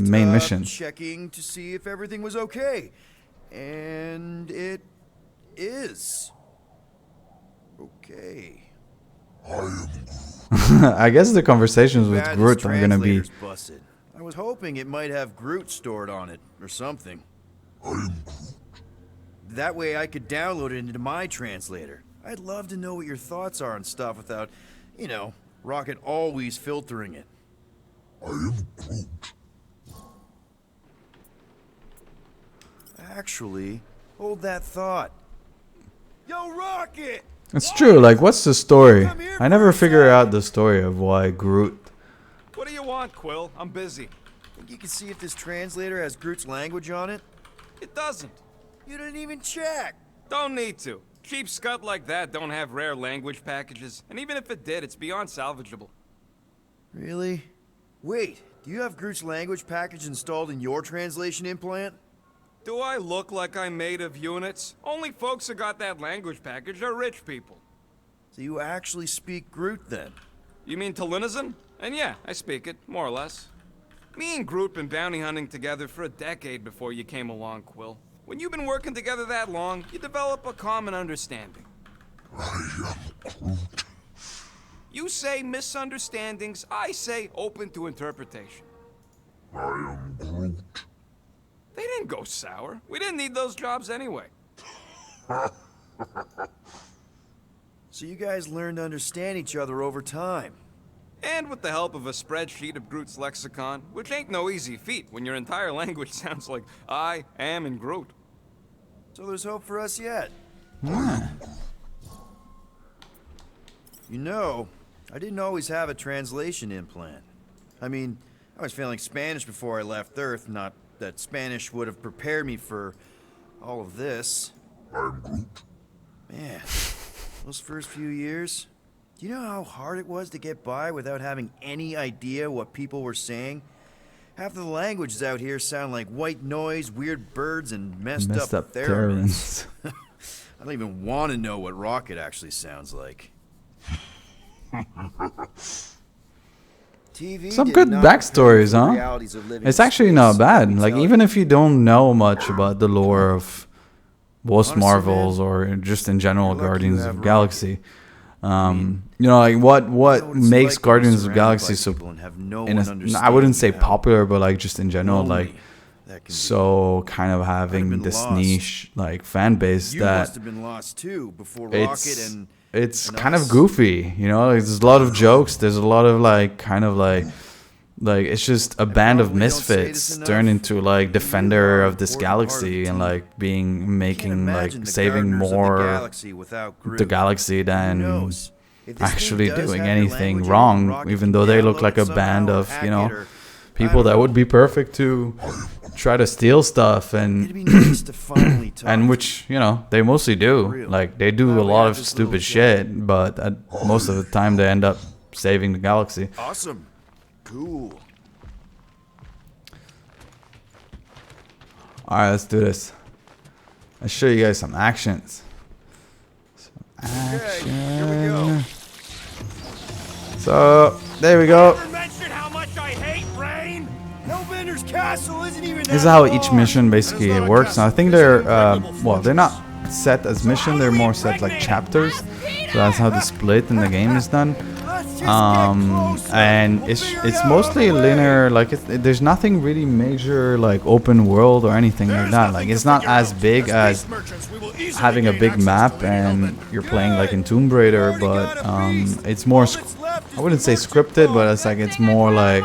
main missions. Checking to see if everything was okay, and it is okay. I guess the conversations with Bad Groot are gonna be. translators busted. I was hoping it might have Groot stored on it or something. That way I could download it into my translator. I'd love to know what your thoughts are on stuff without, you know, Rocket always filtering it. Actually, hold that thought. Yo, Rocket! It's true. Like, what's the story? I never figure out the story of why Groot. What do you want, Quill? I'm busy. Think you can see if this translator has Groot's language on it? It doesn't. You didn't even check. Don't need to. Cheap scud like that don't have rare language packages, and even if it did, it's beyond salvageable. Really? Wait, do you have Groot's language package installed in your translation implant? Do I look like I'm made of units? Only folks who got that language package are rich people. So you actually speak Groot then? You mean Talinisan? And yeah, I speak it, more or less. Me and Groot been bounty hunting together for a decade before you came along, Quill. When you've been working together that long, you develop a common understanding. You say misunderstandings, I say open to interpretation. They didn't go sour. We didn't need those jobs anyway. So you guys learned to understand each other over time. And with the help of a spreadsheet of Groot's lexicon, which ain't no easy feat when your entire language sounds like I am in Groot. So there's hope for us yet. You know, I didn't always have a translation implant. I mean, I was failing Spanish before I left Earth, not that Spanish would have prepared me for all of this. Man, those first few years, do you know how hard it was to get by without having any idea what people were saying? Half of the languages out here sound like white noise, weird birds, and messed up theremins. I don't even want to know what Rocket actually sounds like. TV Some did good not backstories, prepare for the huh? realities of living It's in actually space, not bad. let me Like, tell even you. if you don't know much about the lore of most Honestly, Marvels man, or just in general you're lucky you Guardians have of Rocket. Galaxy, you know, like what You know what it's makes like to be Guardians of surrounded Galaxy by so people and have no in one I understand wouldn't say you, how popular, but like just in general, lonely like that can be. so kind of having been this lost. niche like fan base You that must have been lost too before Rocket it's and kind of us. goofy, you know. Like, there's a lot of jokes. There's a lot of like kind of like it's just a band of probably don't say this misfits enough. turned into like defender are of this an important part of galaxy the and team. like making imagine like the saving gardeners of the more galaxy without Groot. the galaxy Who than knows? If this thing actually does doing have your anything language in it, wrong, Rocket even can though they look download like it a band somehow or of, hack you know, it, or people I that don't would be perfect to try to steal stuff It'd be and nice to finally talk. and which, you know, they mostly do. Real. Like, they do Glad a we lot had of this little stupid chat. shit, but most of the time they end up saving the galaxy. Awesome. Cool. Alright, let's do this. Let's show you guys some actions. Okay, here we go. So, there we go. Never mention how much I hate rain. Hellbender's castle isn't even This is how each mission basically works. Now, I think they're, well, they're not set as mission, they're more set like chapters. So that's how the split in the game is done. And it's mostly linear. Like there's nothing really major like open world or anything like that. Like it's not as big as having a big map and you're playing like in Tomb Raider, but it's more I wouldn't say scripted, but it's like it's more like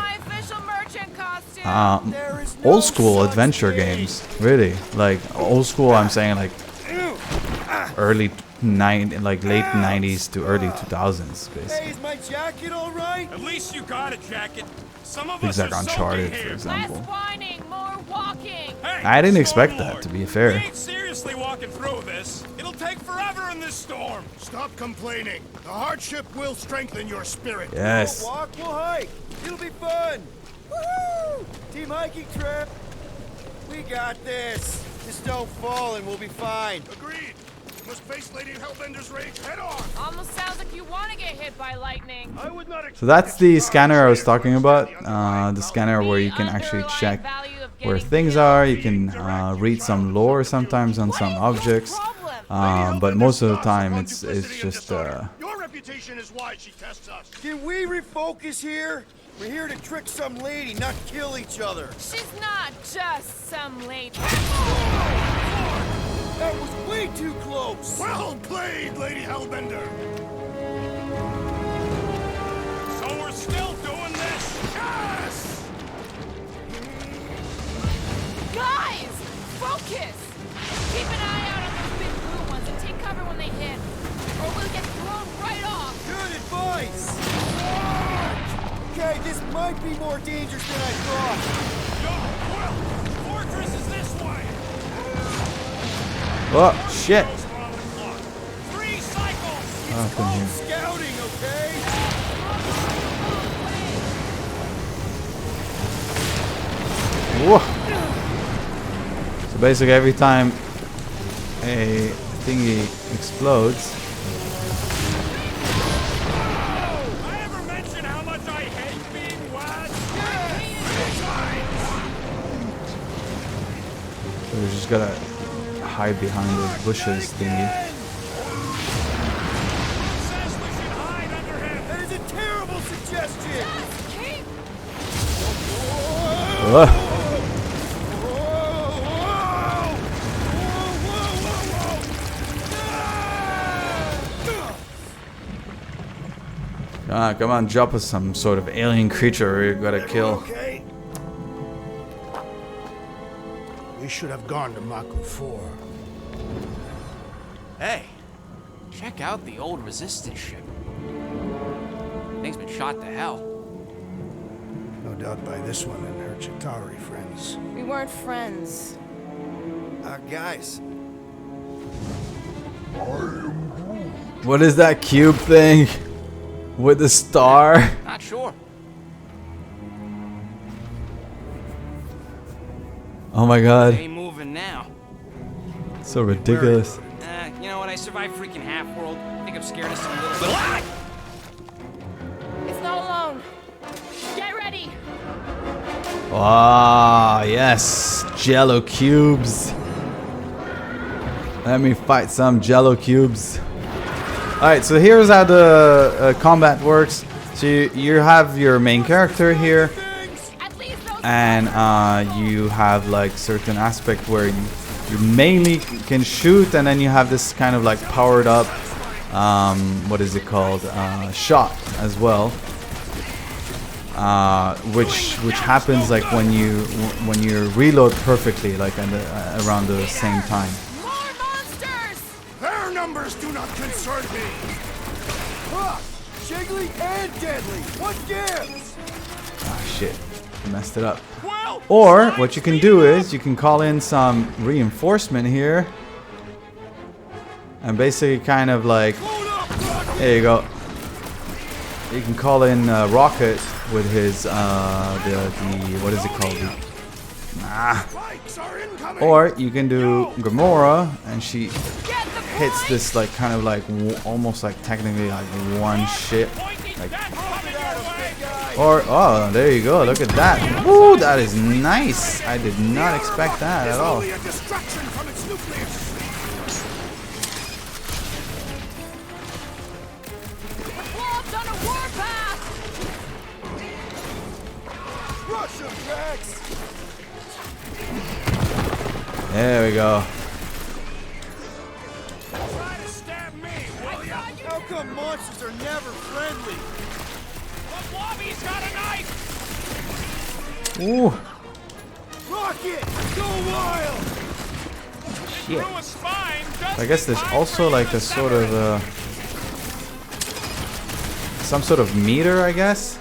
old school adventure games, really. Like old school, I'm saying like late 90s to early 2000s, basically. Hey, is my jacket all right? At least you got a jacket. Some of Things us like are Uncharted, soaking for here. example. whining, more walking. Hey, I didn't expect Stormlord, that, to be we fair. ain't seriously walking through this. It'll take forever in this storm. Stop complaining. The hardship will strengthen your spirit. Yes. We'll walk, we'll hike. It'll be fun. Woohoo! Team hiking trip. We got this. Just don't fall and we'll be fine. Agreed. You must face Lady Hellbender's rage head on. Almost sounds like you want to get hit by lightning. I would not So that's the scanner I was talking about. The scanner where you can actually check where things are. You can read some lore sometimes on some objects. But most of the time it's just Your reputation is why she tests us. Can we refocus here? We're here to trick some lady, not kill each other. She's not just some lady. That was way too close. Well played, Lady Hellbender. So we're still doing this? Yes! Guys, focus! Keep an eye out on those big blue ones and take cover when they hit, or we'll get thrown right off. Good advice. Okay, this might be more dangerous than I thought. Yo, Quill! Fortress is this way! oh shit. 3 cycles! What happened here? Scouting, okay? Whoa. So basically every time a thingy explodes, I ever mention how much I hate being wet? so we just gotta hide behind the bushes thingy. Says we should hide under him. That is a terrible suggestion. Keep Ugh. Come on, drop us some sort of alien creature we gotta kill. Okay. We should have gone to Mako 4. Hey, check out the old Resistance ship. Thing's been shot to hell. No doubt by this one and her Chitauri friends. We weren't friends. Guys, What is that cube thing? With the star? Not sure. Oh my god. Ain't moving now. So ridiculous. You know what? I survived freaking Half-World. I think I'm scared of some little bit. Ah! It's not alone. Get ready. Ah, yes. Jello cubes. Let me fight some Jello cubes. Alright, so here's how the combat works. So you have your main character here. And you have like certain aspect where you mainly can shoot, and then you have this kind of like powered up what is it called, shot as well, which happens like when you reload perfectly, like around the same time. More monsters! Their numbers do not concern me. huh, Jiggly and Deadly. What gives? Ah shit, I messed it up. Or what you can do is you can call in some reinforcement here, and basically kind of like, there you go. You can call in Rocket with his the what is it called? Or you can do Gamora, and she hits this like kind of like almost like technically like one shit. Like, or oh, there you go. Look at that. Woo, that is nice. I did not expect that at all. Walked on a warpath! There we go. Try to stab me, will ya? How come monsters are never friendly? Look, Lobby's got a knife! Ooh. Rocket! Go wild! Shit. Through a spine, just I guess there's in time also for like you a to sort sever of it. some sort of meter, I guess.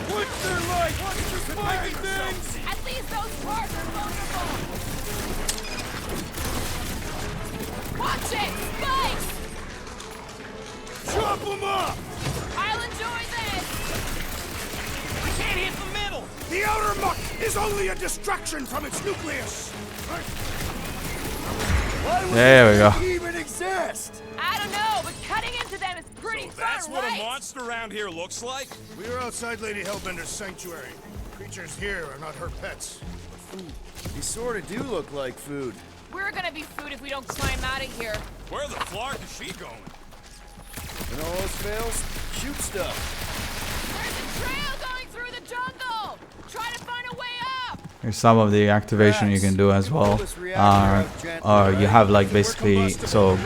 What's there like? What's your spiky things? At least those parts are vulnerable. Watch it! Spikes! Chop them up! I'll enjoy this! I can't hit the middle! The outer muck is only a distraction from its nucleus. Why would There we this go. thing even exist? I don't know, but cutting into them is pretty fun, That's what right? a monster around here looks like? We are outside Lady Hellbender's sanctuary. Creatures here are not her pets. You sort of do look like food. We're gonna be food if we don't climb out of here. Where the flark is she going? When all else fails, shoot stuff. There's a trail going through the jungle! Try to find a way up! Here's some of the activation you can do as well. You have like basically, so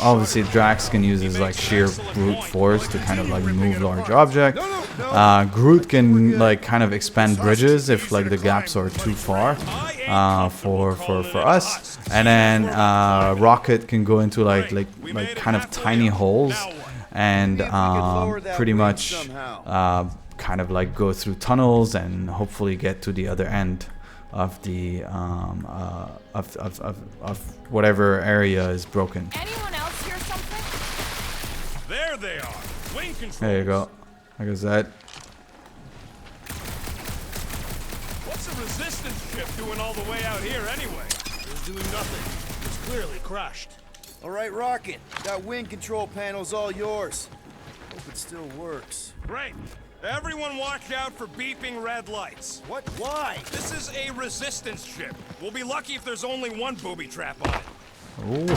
obviously Drax can use his like sheer brute force to kind of like move large objects. Groot can like kind of expand bridges if like the gaps are too far for us, and then Rocket can go into like kind of tiny holes and pretty much kind of like go through tunnels and hopefully get to the other end of the of whatever area is broken. Anyone else hear something? There they are. Wing controls. There you go. Like I said. What's a resistance ship doing all the way out here anyway? It's doing nothing. It's clearly crashed. All right, Rocket. That wind control panel's all yours. Hope it still works. Great. Everyone watch out for beeping red lights. What? Why? This is a resistance ship. We'll be lucky if there's only one booby trap on it. Ooh.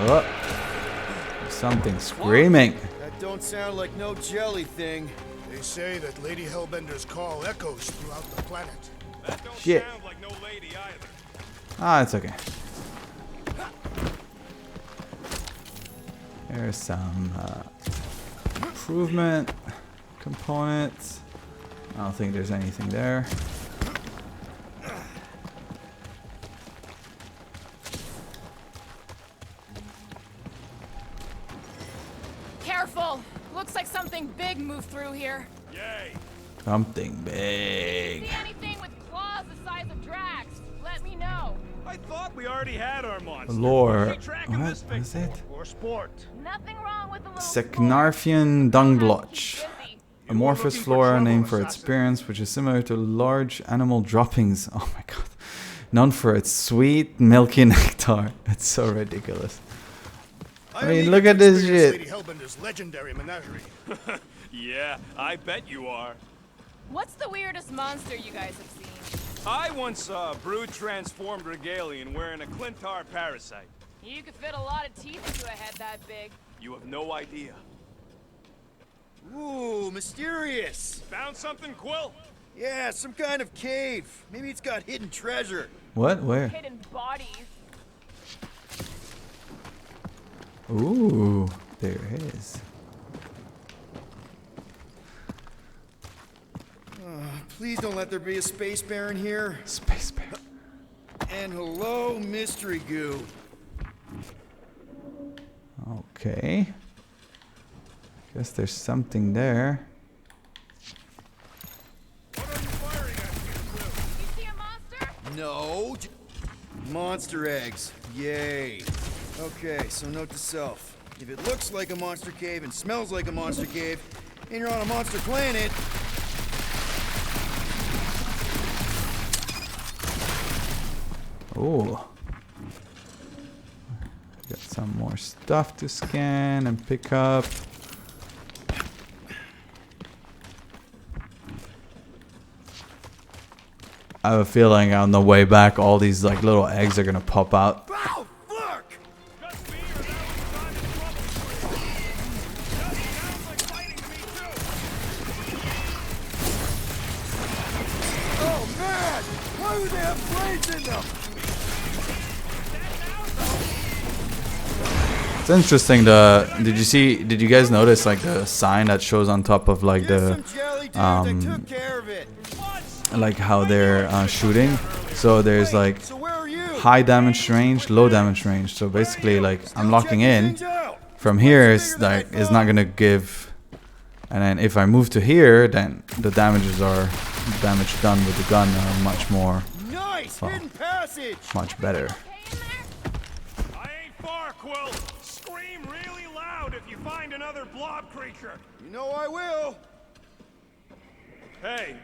Oh, something screaming. That don't sound like no jelly thing. They say that Lady Hellbender's call echoes throughout the planet. That don't Shit. sound like no lady either. Ah, it's okay. There's some improvement components. I don't think there's anything there. Careful! Looks like something big moved through here. Yay. Something big. See anything with claws the size of Drax? Let me know. I thought we already had our monster. Lore. Keep tracking What this thing is it? For sport. Nothing wrong with the little Seknarfian Dungblotch. Busy. Amorphous flora named for its appearance, which is similar to large animal droppings. Oh my god. Known for its sweet, milky nectar. It's so ridiculous. I mean, look at this shit. Lady Hellbender's legendary menagerie. Yeah, I bet you are. What's the weirdest monster you guys have seen? I once saw a brood transformed regalian wearing a Clintar parasite. You could fit a lot of teeth into a head that big. You have no idea. Ooh, mysterious. Found something, Quill? Yeah, some kind of cave. Maybe it's got hidden treasure. What? Where? Hidden bodies. Ooh, there is. Please don't let there be a space baron here. Space bear. And hello, mystery goo. Okay. Guess there's something there. What are you firing at, Quill? You see a monster? No. Monster eggs. Yay. Okay, so note to self. If it looks like a monster cave and smells like a monster cave, and you're on a monster planet, Ooh. Got some more stuff to scan and pick up. I have a feeling on the way back all these like little eggs are gonna pop out. oh fuck! Just me or that was have blades in them. It's interesting. Did you guys notice like the sign that shows on top of like the like how they're shooting? So there's like high damage range, low damage range. So basically, like I'm locking in from here. It's like it's not gonna give, and then if I move to here, then the damage done with the gun are much more, well, much better. I ain't far, Quill. Scream really loud if you find another blob creature. You know I will. Hey,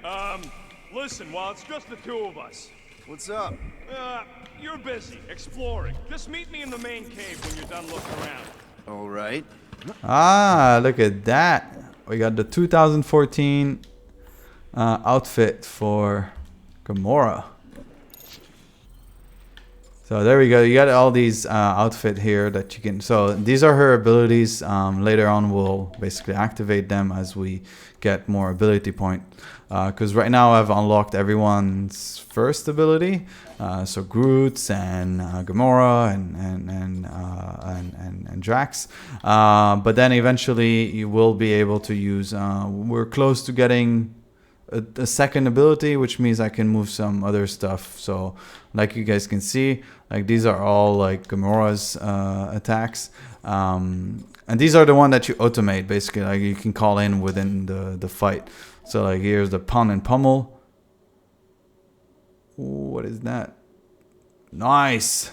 listen, while it's just the two of us. What's up? You're busy exploring. Just meet me in the main cave when you're done looking around. All right. Ah, look at that. We got the 2014 outfit for Gamora. So there we go. You got all these outfit here that you can. So these are her abilities. Later on, we'll basically activate them as we get more ability point. Because right now I've unlocked everyone's first ability. So Groot's and Gamora and Drax. But then eventually you will be able to use. We're close to getting a second ability, which means I can move some other stuff. So like you guys can see, like these are all like Gamora's attacks, and these are the one that you automate basically, like you can call in within the fight. So like here's the pound and pummel. Ooh, what is that? Nice.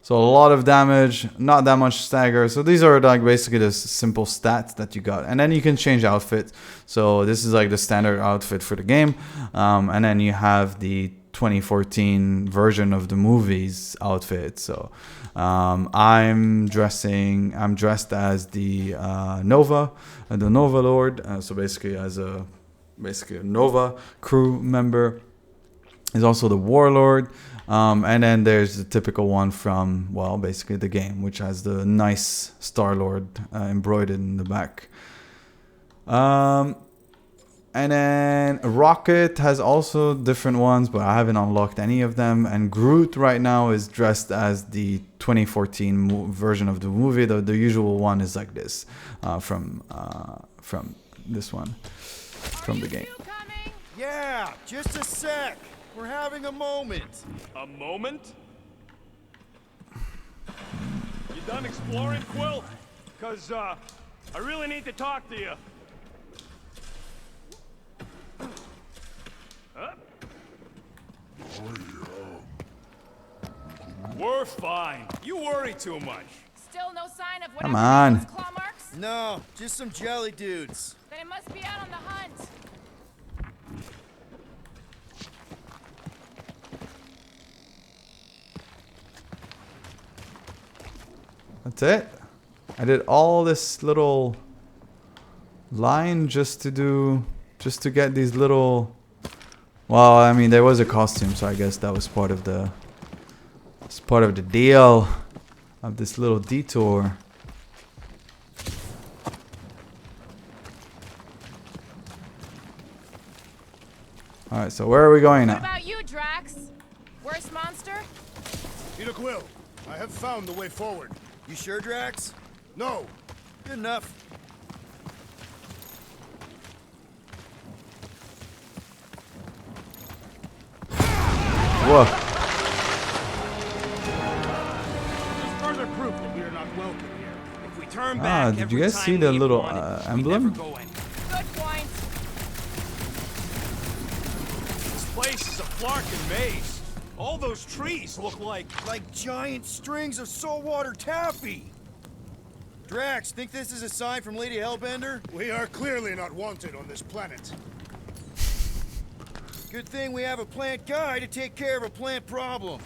So a lot of damage, not that much stagger. So these are like basically the simple stats that you got. And then you can change outfit. So this is like the standard outfit for the game. And then you have the 2014 version of the movie's outfit. So I'm dressed as the Nova Lord. So basically as a Nova crew member. Is also the Warlord. And then there's the typical one from, well, basically the game, which has the nice Star-Lord embroidered in the back. And then Rocket has also different ones, but I haven't unlocked any of them. And Groot right now is dressed as the 2014 version of the movie. The usual one is like this, from this one, from the game. Yeah, just a sec. We're having a moment. A moment? You done exploring, Quill? Cause, I really need to talk to you. Huh? We're fine. You worry too much. Still no sign of Come on. those claw marks? No, just some jelly dudes. Then it must be out on the hunt. That's it. I did all this little line just to get these little. Well, I mean, there was a costume, so I guess that was part of the deal of this little detour. All right, so where are we going now? What about you, Drax? Worst monster? Peter Quill, I have found the way forward. You sure, Drax? No, Good enough. Whoa. Just further proof that we are not welcome here. If we turn Ah, back did every you guys time see the we little wanted, we'd emblem? never go anywhere. Good point. This place is a flarkin' maze. All those trees look like giant strings of saltwater taffy. Drax, think this is a sign from Lady Hellbender? we are clearly not wanted on this planet. Good thing we have a plant guy to take care of a plant problem.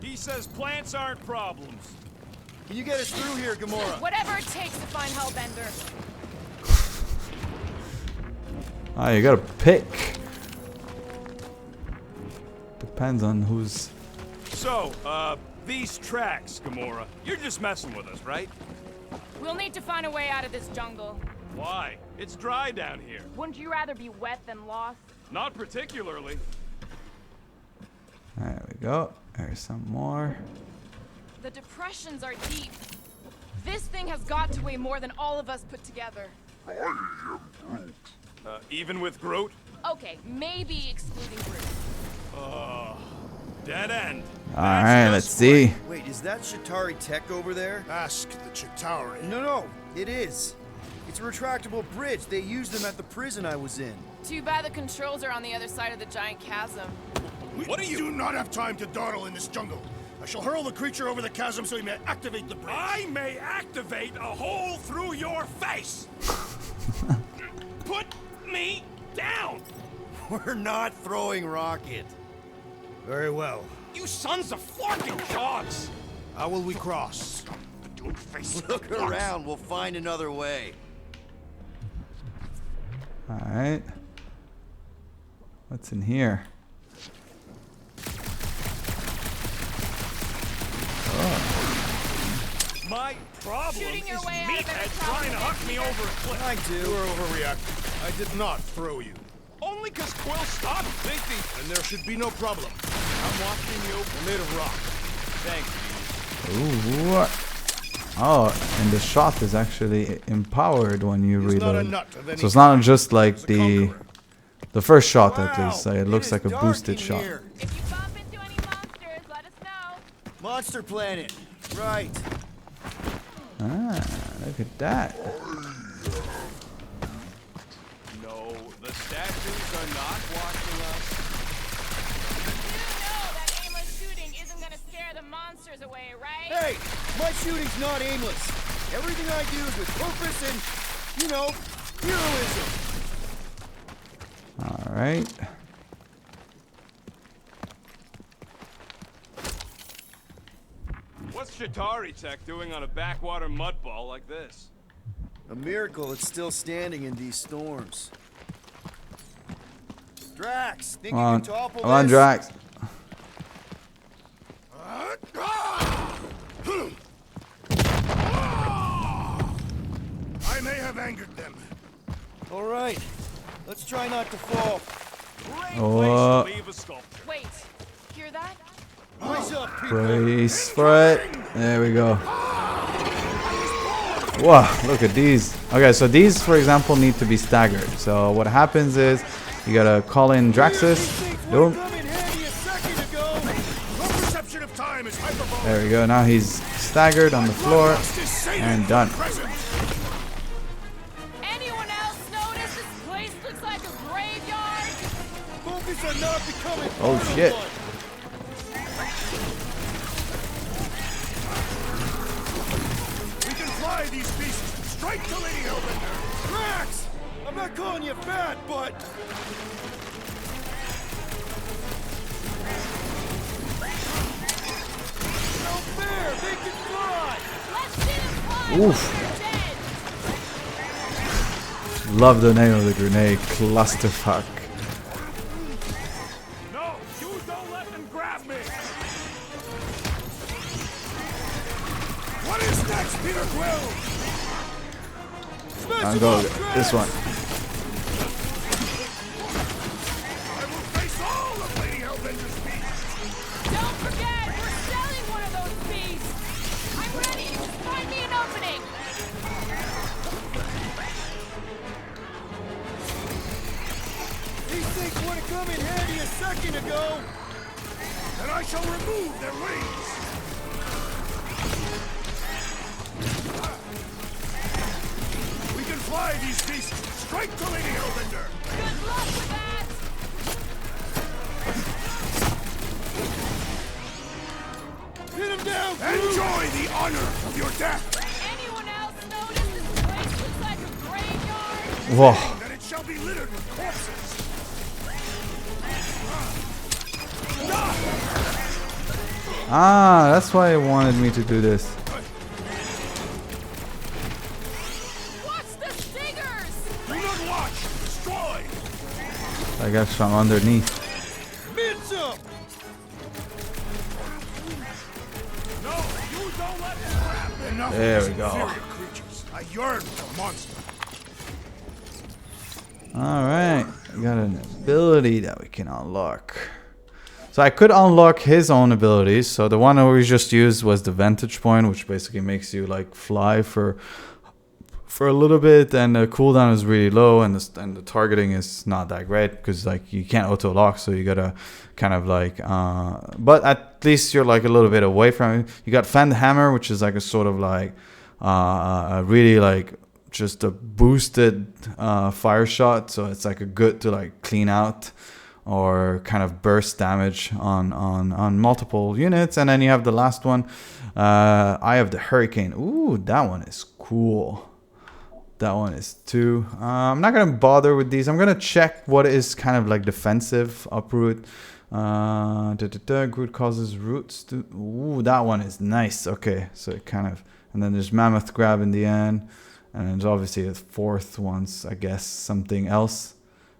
He says plants aren't problems. Can you get us through here, Gamora? Whatever it takes to find Hellbender. Ah, you gotta pick. Depends on who's. So, these tracks, Gamora. You're just messing with us, right? We'll need to find a way out of this jungle. Why? It's dry down here. Wouldn't you rather be wet than lost? Not particularly. go. There's some more. The depressions are deep. This thing has got to weigh more than all of us put together. Even with Groot? Okay, maybe excluding Groot. Dead end. Alright, let's see. Wait, is that Chitauri tech over there? Ask the Chitauri. No, it is. It's a retractable bridge. They used them at the prison I was in. Too bad the controls are on the other side of the giant chasm. What do you do not have time to dawdle in this jungle. I shall hurl the creature over the chasm so he may activate the bridge. I may activate a hole through your face. Put me down. We're not throwing rocket. Very well. You sons of flarking dogs. How will we cross? Look around. We'll find another way. Alright. What's in here? My problem Shooting your is way out of every meathead problem trying to huck me over a cliff. I You do. are overreacting. I did not throw you. Only because Quill stopped thinking. And there should be no problem. I'm watching you. You're made of rock. Thanks. Ooh. Oh, and the shot is actually empowered when you He's not a reload. nut of any So it's not kind. just like He's a the conqueror. first shot at Wow, least. It looks is like a dark boosted in shot. here. If you bump into any monsters, let us know. Monster Planet. Right. Ah, look at that. No, the statues are not watching us. You know that aimless shooting isn't gonna scare the monsters away, right? Hey, my shooting's not aimless. Everything I do is with purpose and, you know, heroism. Alright. What's Chitauri Tech doing on a backwater mud ball like this? A miracle it's still standing in these storms. Drax, think Come you on. can topple Come on, this? Drax. I may have angered them. All right, let's try not to fall. Great Oh. place to leave a sculpture. Wait, hear that? Rise up, people. Brace for it. There we go. Wow, look at these. Okay, so these, for example, need to be staggered. So what happens is you gotta call in Draxus. Boom. Come in handy a second ago. No perception of time is hyperbolic. There we go. Now he's staggered on the floor and done. Anyone else notice this place looks like a graveyard? Focus on not becoming Oh, part of shit. one. We can fly these beasts straight to Lady Hellbender. Drax, I'm not calling you fat, but no fair. They can fly. Let's see them fly Oof. while they're dead. Love the name of the grenade. Clusterfuck. No, you don't let them grab me. What is next, Peter Quill? Smash I'll him go up, with Drax. this one. I will face all of Lady Hellbender's beasts. Don't forget, we're selling one of those beasts. I'm ready. Just find me an opening. These things would have come in handy a second ago. And I shall remove their wings. We can fly these beasts straight to Lady Hellbender. Good luck with that. Hit him down, Groot. Enjoy the honor of your death. Anyone else notice this place looks like a graveyard? Whoa. That it shall be littered with corpses. Ah, that's why it wanted me to do this. Watch the stingers! Do not watch. Destroy. I got from underneath. Mitch up. No, you don't let them grab me. Enough There of we these go. inferior creatures. I yearn for monsters. Alright. We got an ability that we can unlock. So I could unlock his own abilities. So the one that we just used was the vantage point, which basically makes you like fly for a little bit, and the cooldown is really low, and the targeting is not that great because like you can't auto lock, so you gotta kind of like but at least you're like a little bit away from it. You got Fan Hammer, which is like a sort of like really like just a boosted fire shot, so it's like a good to like clean out or kind of burst damage on multiple units. And then you have the last one, Eye of the Hurricane. Ooh, that one is cool. That one is too. I'm not gonna bother with these. I'm gonna check what is kind of like defensive uproot. Groot causes roots to. Ooh, that one is nice. Okay, so it kind of, and then there's Mammoth Grab in the end, and there's obviously a fourth one's, I guess, something else.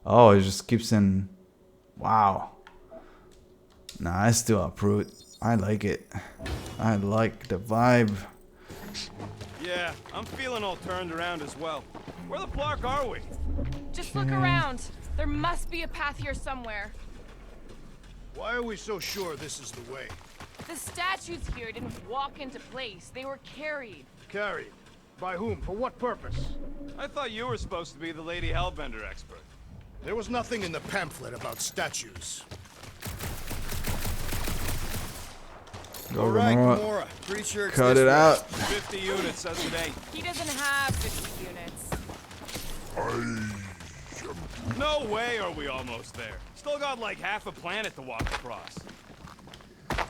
Oh, it just keeps in. Wow. Nah, I still uproot. I like it. I like the vibe. Yeah, I'm feeling all turned around as well. Where the pluck are we? Just look around. There must be a path here somewhere. Why are we so sure this is the way? The statues here didn't walk into place. They were carried. Carried? By whom? For what purpose? I thought you were supposed to be the Lady Hellbender expert. There was nothing in the pamphlet about statues. All right, Gamora. Pretty sure it's Cut this it way. out. 50 units as today. He doesn't have 50 units. No way are we almost there. Still got like half a planet to walk across.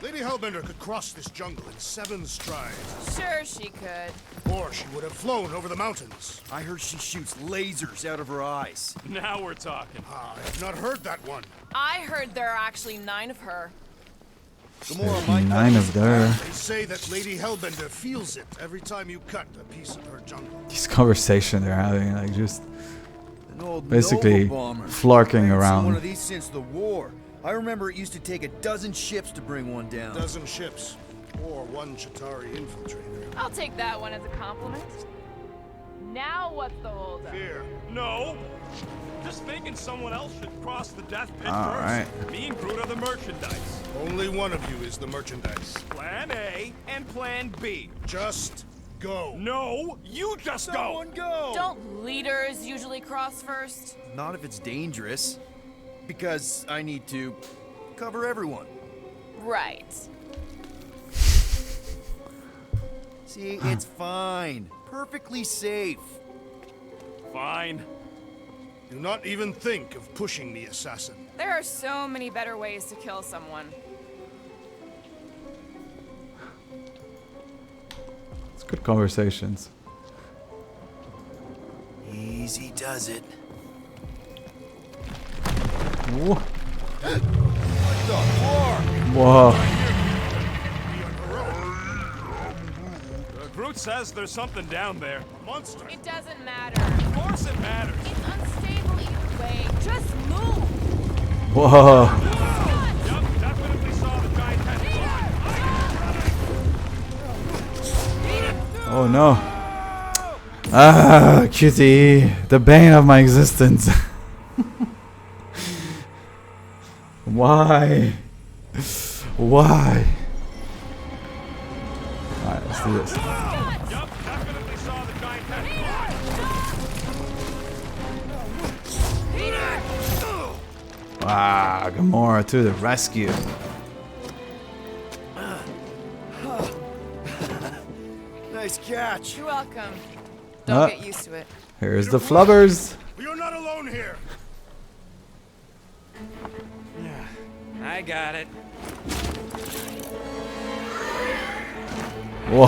Lady Hellbender could cross this jungle in 7 strides. Sure she could. Or she would have flown over the mountains. I heard she shoots lasers out of her eyes. Now we're talking. I have not heard that one. I heard there are actually 9 of her. Gamora might 9 of there. They say that Lady Hellbender feels it every time you cut a piece of her jungle. These conversation they're having, like just An old basically Nova bomber. flarking I haven't seen around. one of these since the war. I remember it used to take 12 ships to bring one down. 12 ships. Or 1 Chitauri infiltrator. I'll take that one as a compliment. Now what's the holdup? Fear. No. Just thinking someone else should cross the death pit All first. right. Me and Groot are the merchandise. Only one of you is the merchandise. Plan A and Plan B. Just go. No, you just Someone go! Don't leaders usually cross first? Not if it's dangerous. Because I need to cover everyone. Right. See, it's fine. Perfectly safe. Fine. Do not even think of pushing me, assassin. There are so many better ways to kill someone. It's good conversations. Easy does it. Whoa. What the fuck? Whoa. Groot says there's something down there. A monster. It doesn't matter. Of course it matters. It's unstable either way. Just move. Whoa. Yup, definitely saw the giant head. Oh no. Ah, cutie. The bane of my existence. Why? Why? Alright, let's do this. Yup, definitely saw the giant head. Wow, Gamora to the rescue. Nice catch. You're welcome. Don't get used to it. Here's the flubbers. We are not alone here. I got it. Whoa.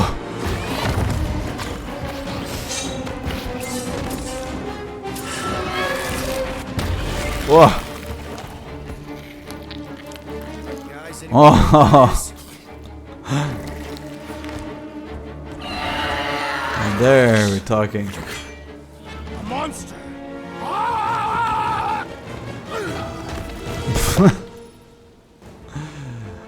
Whoa. Guys, anyone Oh. And there we're talking. A monster.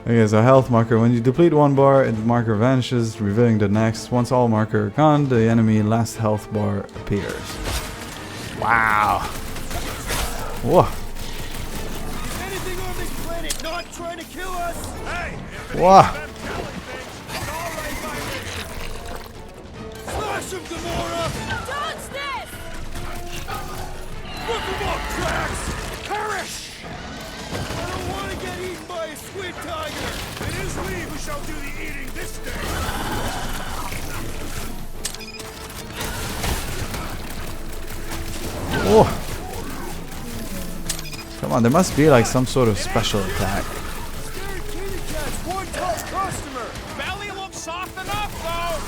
Okay, so health marker. When you deplete one bar, the marker vanishes, revealing the next. Once all marker are gone, the enemy last health bar appears. Wow. Whoa. anything on this planet not trying to kill us? Hey! Wow. Slash him, Gamora! Dodge this! Look him up, Drax! Perish! I don't want to get eaten by a squid tiger! It is we who shall do the eating this day. Oh. Come on, there must be like some sort of special attack. Scary kitty cat's one tough customer! Belly looks soft enough, though.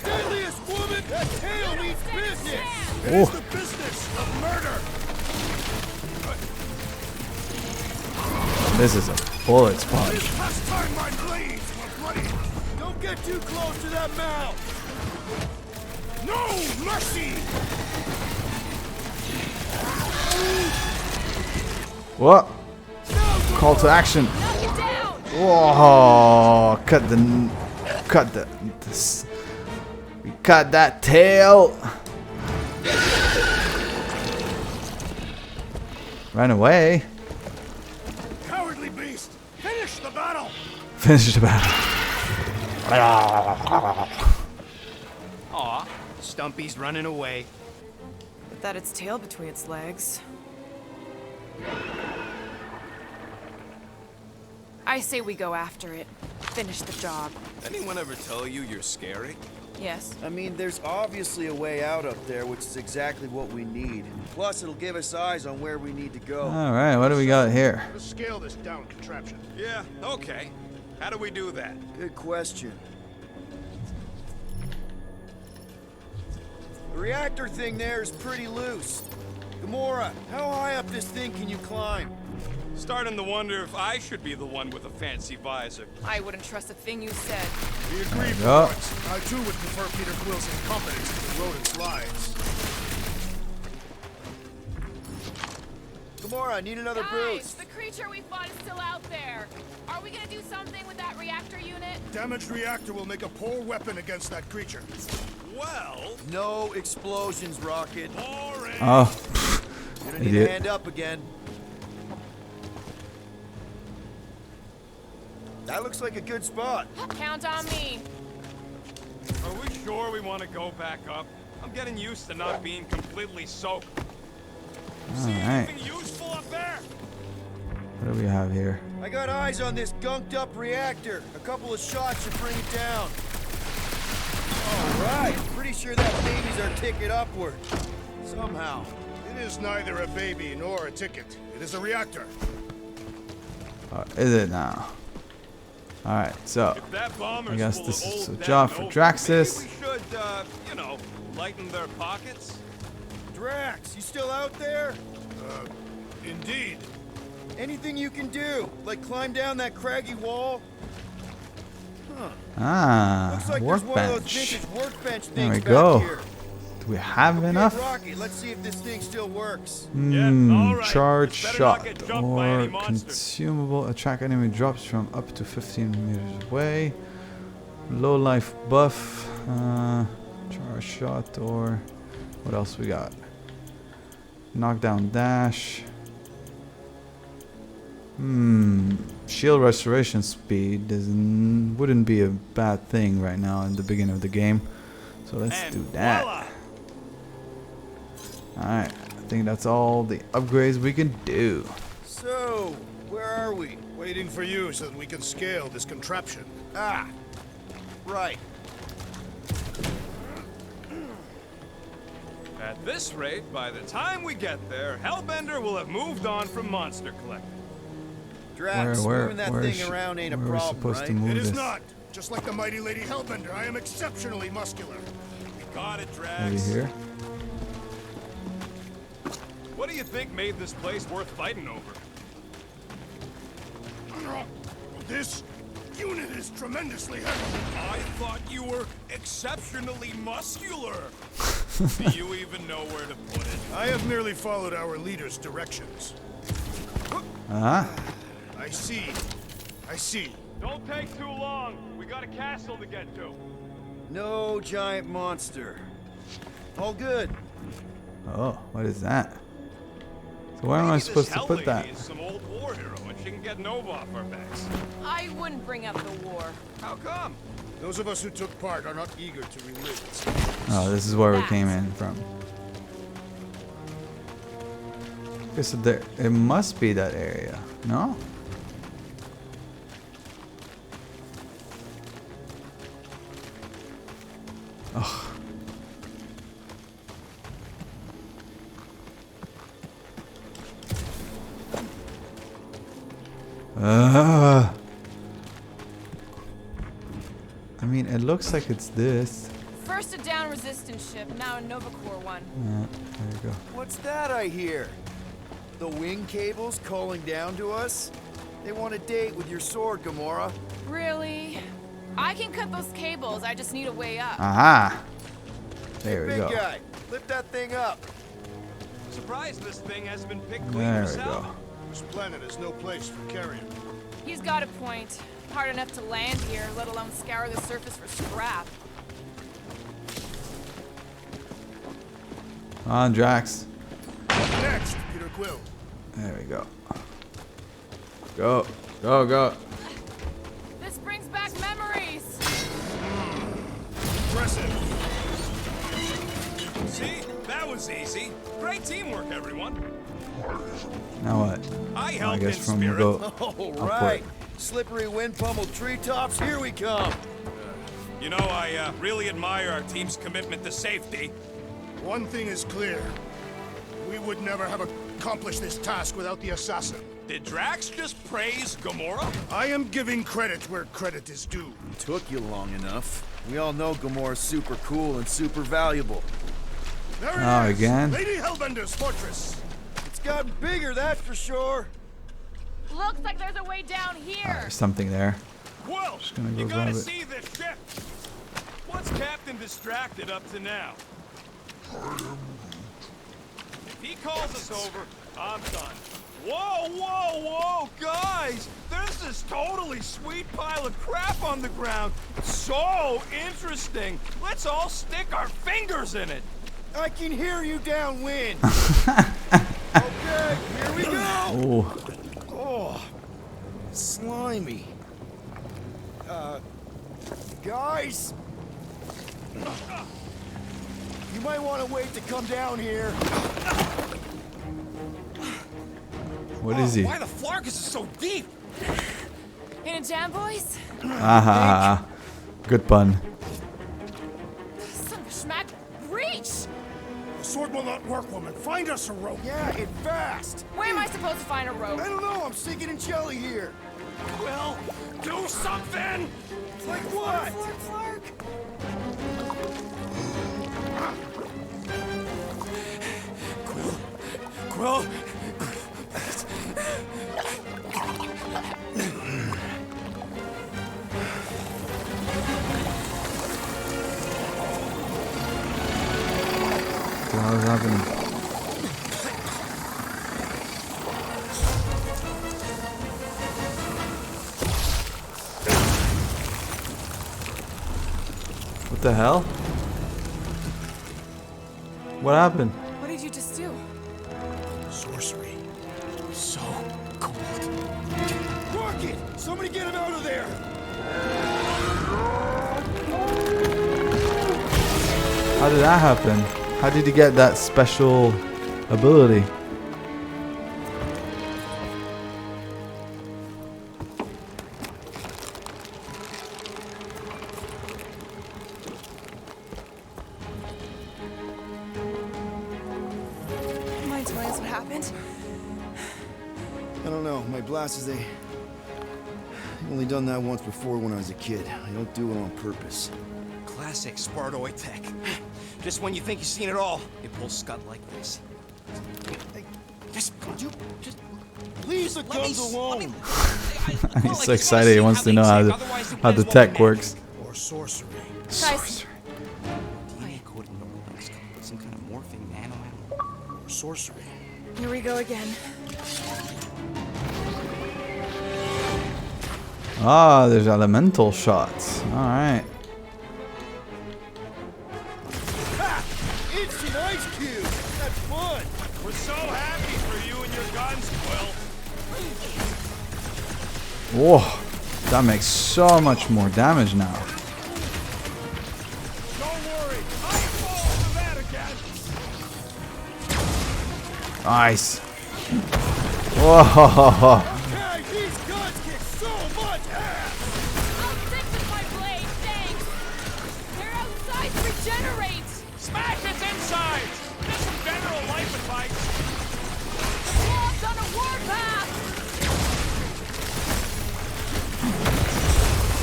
Deadliest woman! That tail means business! It is the business of murder. This is a bullet sponge. This past time my blades were bloody. Don't get too close to that mouth! No mercy. What? Call to action. Whoa! Cut this. We cut that tail. Ran away. Cowardly beast. Finish the battle. Finish the battle. Aw, Stumpy's running away. With that its tail between its legs. I say we go after it. Finish the job. Anyone ever tell you you're scary? Yes. I mean, there's obviously a way out up there, which is exactly what we need. Plus, it'll give us eyes on where we need to go. All right, what do we got here? Let's scale this down contraption. Yeah, okay. How do we do that? Good question. The reactor thing there is pretty loose. Gamora, how high up this thing can you climb? Starting to wonder if I should be the one with a fancy visor. I wouldn't trust a thing you said. We agree for go. once. I too would prefer Peter Quill's incompetence to the rodent's lies. Gamora, I need another boost. The creature we fought is still out there. Are we gonna do something with that reactor unit? Damaged reactor will make a poor weapon against that creature. Well, No explosions, Rocket. boring. Oh, Gonna need idiot. a hand up again. That looks like a good spot. Count on me. Are we sure we want to go back up? I'm getting used to not being completely soaked. All right. Anything useful up there? What do we have here? I got eyes on this gunked up reactor. A couple of shots should bring it down. All right. Pretty sure that baby's our ticket upward. Somehow. It is neither a baby nor a ticket. It is a reactor. Is it now? All right, so If that bomber's I guess full this of is old a job dead for notes, Draxus. maybe we should, you know, lighten their pockets. Drax, you still out there? Indeed. Anything you can do? Like climb down that craggy wall? Ah, Looks like there's one of those workbench. vintage workbench There things we back go. here. Do we have Okay, enough? Rocket, let's see if this thing still works. all right. Charge It's better not shot get jumped by any or monsters. consumable. Attract enemy drops from up to 15 meters away. Low life buff. Charge shot or what else we got? Knockdown dash. Shield restoration speed wouldn't be a bad thing right now in the beginning of the game. So let's And do that. voila. Alright, I think that's all the upgrades we can do. So, where are we? Waiting for you so that we can scale this contraption. Ah, right. At this rate, by the time we get there, Hellbender will have moved on from Monster Collector. Drax, moving that thing around ain't a where are we problem, supposed right? to move It is this? not. Just like the mighty Lady Hellbender, I am exceptionally muscular. Got it, Maybe Drax. here. What do you think made this place worth fighting over? This unit is tremendously heavy. I thought you were exceptionally muscular. Do you even know where to put it? I have merely followed our leader's directions. Ah, I see. I see. Don't take too long. We got a castle to get to. No giant monster. All good. oh, what is that? So where am I Maybe this supposed to Hell put Lady that? is some old war hero and she can get Nova off our backs. I wouldn't bring up the war. How come? Those of us who took part are not eager to relive it. Oh, this is where we came in from. Okay, so there, it must be that area, no? Ugh. I mean, it looks like it's this. First a down resistance ship, now a Nova Corps one. Yeah, there you go. What's that I hear? The wing cables calling down to us? They want a date with your sword, Gamora. Really? I can cut those cables, I just need a way up. Aha! There we Big go. guy, lift that thing up. Surprised this thing hasn't been picked clean There we yourself. go. This planet is no place for carrion. He's got a point. Hard enough to land here, let alone scour the surface for scrap. On, Drax. Next, Peter Quill. There we go. Go. Go, go. This brings back memories. Impressive. See? That was easy. Great teamwork, everyone. Now what? I I helped guess in from spirit. go. All upward. right. Slippery wind pummeled treetops, here we come. You know, I really admire our team's commitment to safety. One thing is clear. We would never have accomplished this task without the assassin. Did Drax just praise Gamora? I am giving credit where credit is due. Took you long enough. We all know Gamora's super cool and super valuable. There Oh, it is! again? Lady Hellbender's fortress! It's gotten bigger, that's for sure. Looks like there's a way down here. There's something there. Quill, gonna go you grab gotta it. see this ship. What's Captain Distracted up to now? If he calls us over, I'm done. Whoa, whoa, whoa, guys! There's this totally sweet pile of crap on the ground. So interesting. Let's all stick our fingers in it. I can hear you downwind. Okay, here we go. Oh, Oh, slimy. Guys? You might want to wait to come down here. what is he? Why the Flarkus is so deep? In a jam, boys? Ah, good pun. Son of a schmack, reach! The sword will not work, woman. Find us a rope. Yeah, and fast. Where am I supposed to find a rope? I don't know, I'm sinking in jelly here. Well, do something! Like what? Flark. Quill? What the hell is happening? What the hell? What happened? What did you just do? Sorcery. So cold. Rocket! Somebody get him out of there! How did that happen? How did he get that special ability? Mind telling us what happened? I don't know, my blasters, I've only done that once before when I was a kid. I don't do it on purpose. Classic Spartoid tech. Just when you think you've seen it all, it pulls scut like this. Hey, Just, could you just leave the let me, guns let alone? me, He's so excited. He wants to know how the tech works. Or sorcery. Guys, DNA coded neurolinks come with some kind of morphing nano animal. Or sorcery. here we go again. Ah, there's elemental shots. All right. Ha! Instant ice cube! That's fun! We're so happy for you and Whoa, that makes so much more damage now. Nice. Whoa.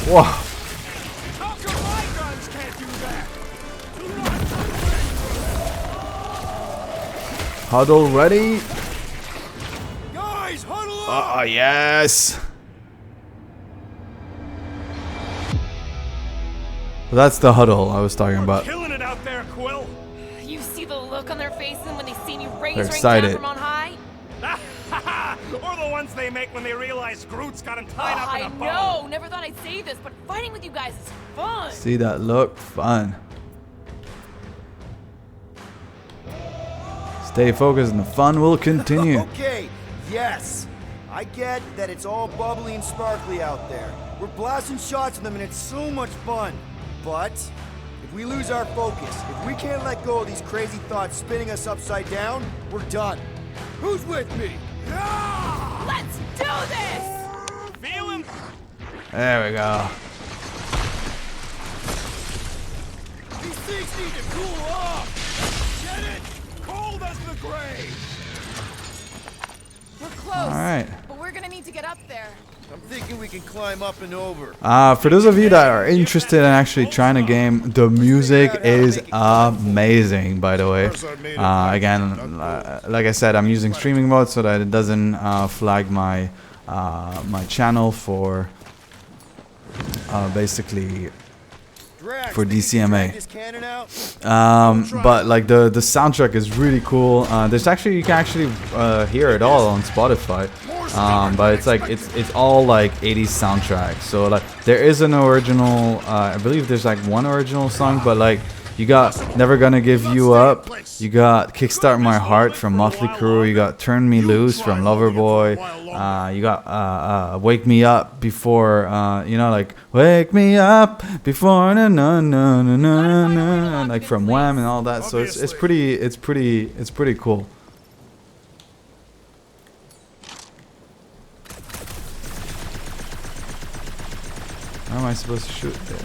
Whoa. How come my guns can't do that? Huddle ready. Guys, huddle up! Yes. That's the huddle I was talking about. Killing it out there, Quill. You see the look on their faces when they see me raise They're rain excited. down from on high? Or the ones they make when they realize Groot's got him tied up in a bow. I know. Never thought I'd say this, but fighting with you guys is fun. See that look? Fun. Stay focused and the fun will continue. Okay, yes. I get that it's all bubbly and sparkly out there. We're blasting shots at them and it's so much fun. But if we lose our focus, if we can't let go of these crazy thoughts spinning us upside down, we're done. Who's with me? Let's do this! Feel him? There we go. These things need to cool off. Get it? Cold as the grave. We're close. All right. But we're gonna need to get up there. I'm thinking we can climb up and over. For those of you that are interested in actually trying a game, the music is amazing, by the way. Again, like I said, I'm using streaming mode so that it doesn't flag my my channel for basically for DCMA. But like the soundtrack is really cool. There's actually, you can actually hear it all on Spotify. But it's like it's all like 80s soundtrack. So like there is an original. I believe there's like one original song, but like you got Never Gonna Give You Up. You got Kickstart My Heart from Motley Crue. You got Turn Me Loose from Loverboy. You got Wake Me Up Before. You know, like Wake Me Up Before na na na na na na, like from Wham and all that. So it's pretty cool. How am I supposed to shoot there?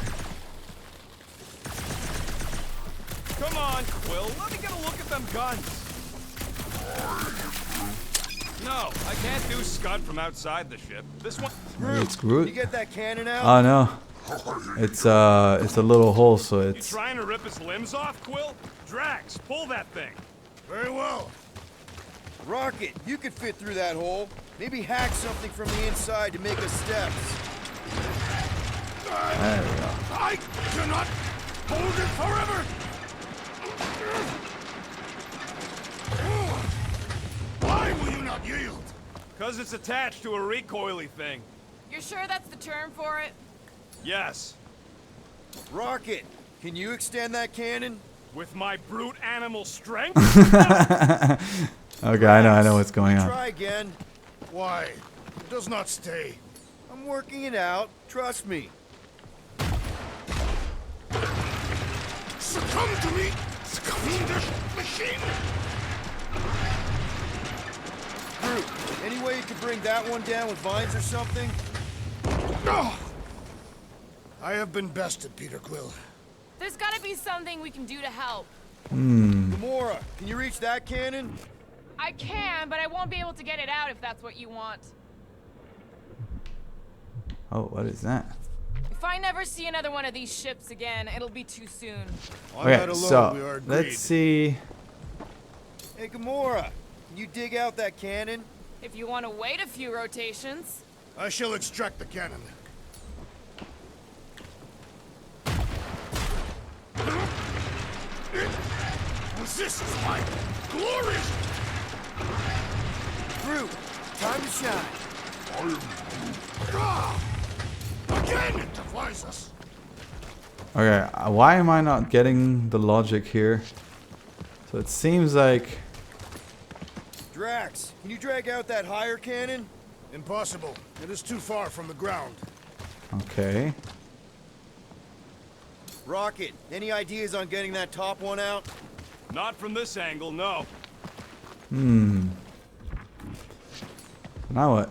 Come on, Quill. Let me get a look at them guns. No, I can't do Scud from outside the ship. This one. It's Groot. You get that cannon out? Oh no. It's a little hole, so it's. You trying to rip his limbs off, Quill? Drax, pull that thing. Very well. Rocket, you could fit through that hole. Maybe hack something from the inside to make us steps. There we go. I cannot hold it forever. Why will you not yield? Because it's attached to a recoily thing. You're sure that's the term for it? Yes. Rocket, can you extend that cannon? With my brute animal strength? Okay, I know what's going on. Try again. Why? It does not stay. I'm working it out. Trust me. Succumb to me, fiendish machine! Groot, any way you could bring that one down with vines or something? I have been bested, Peter Quill. There's gotta be something we can do to help. Gamora, can you reach that cannon? I can, but I won't be able to get it out if that's what you want. Oh, what is that? If I never see another one of these ships again, it'll be too soon. On that Okay, alone, we so are agreed. let's see. Hey, Gamora, can you dig out that cannon? If you want to wait a few rotations. I shall extract the cannon. This is my glorious... Groot, time to shine. Again, it defies us. Okay, why am I not getting the logic here? So it seems like Drax, can you drag out that higher cannon? Impossible. It is too far from the ground. Okay. Rocket, any ideas on getting that top one out? Not from this angle, no. Now what?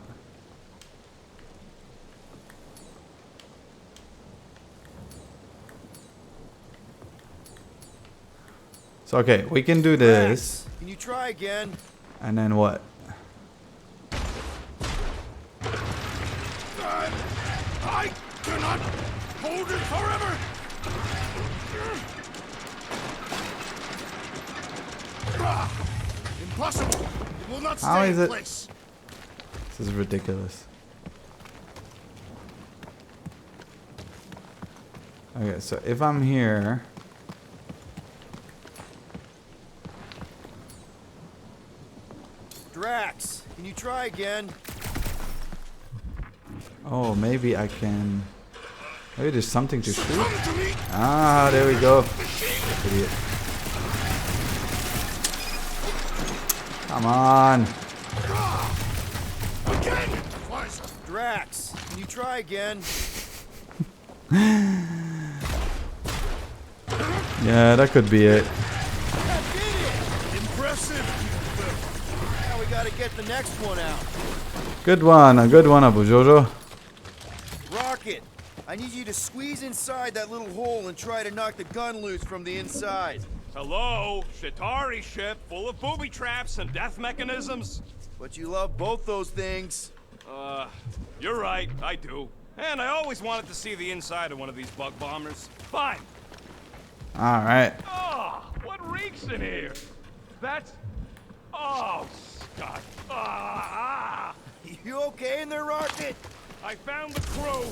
So okay, we can do this. Can you try again? And then what? I cannot hold it forever! Impossible! It will not How stay is in it? place. This is ridiculous. Okay, so if I'm here... Drax, can you try again? Oh, maybe I can... Maybe there's something to shoot? Ah, there we go. Idiot. Come on. Drax, can you try again? Yeah, that could be it. Impressive. Now we gotta get the next one out. Good one, a good one, Abu Jojo. Rocket, I need you to squeeze inside that little hole and try to knock the gun loose from the inside. Hello? Shatari ship full of booby traps and death mechanisms? But you love both those things. You're right, I do. And I always wanted to see the inside of one of these bug bombers. Fine. Alright. Oh, what reeks in here? That's... Oh, Scott. You okay in there, Rocket? I found the crew.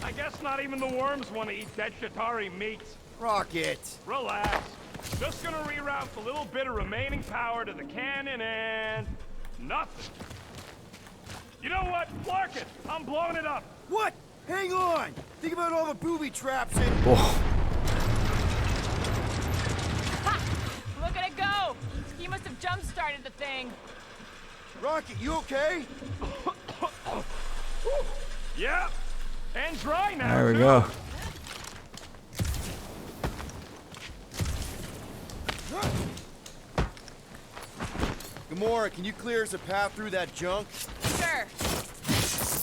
I guess not even the worms want to eat dead Shatari meat. Rocket. Relax. Just gonna reroute the little bit of remaining power to the cannon and... nothing. You know what? Mark it! I'm blowing it up! What? Hang on! Think about all the booby traps and... Oh. Ha! Look at it go! He must have jump-started the thing. Rocket, you okay? Yeah. And dry now. There we too. go. Gamora, can you clear us a path through that junk? Sure.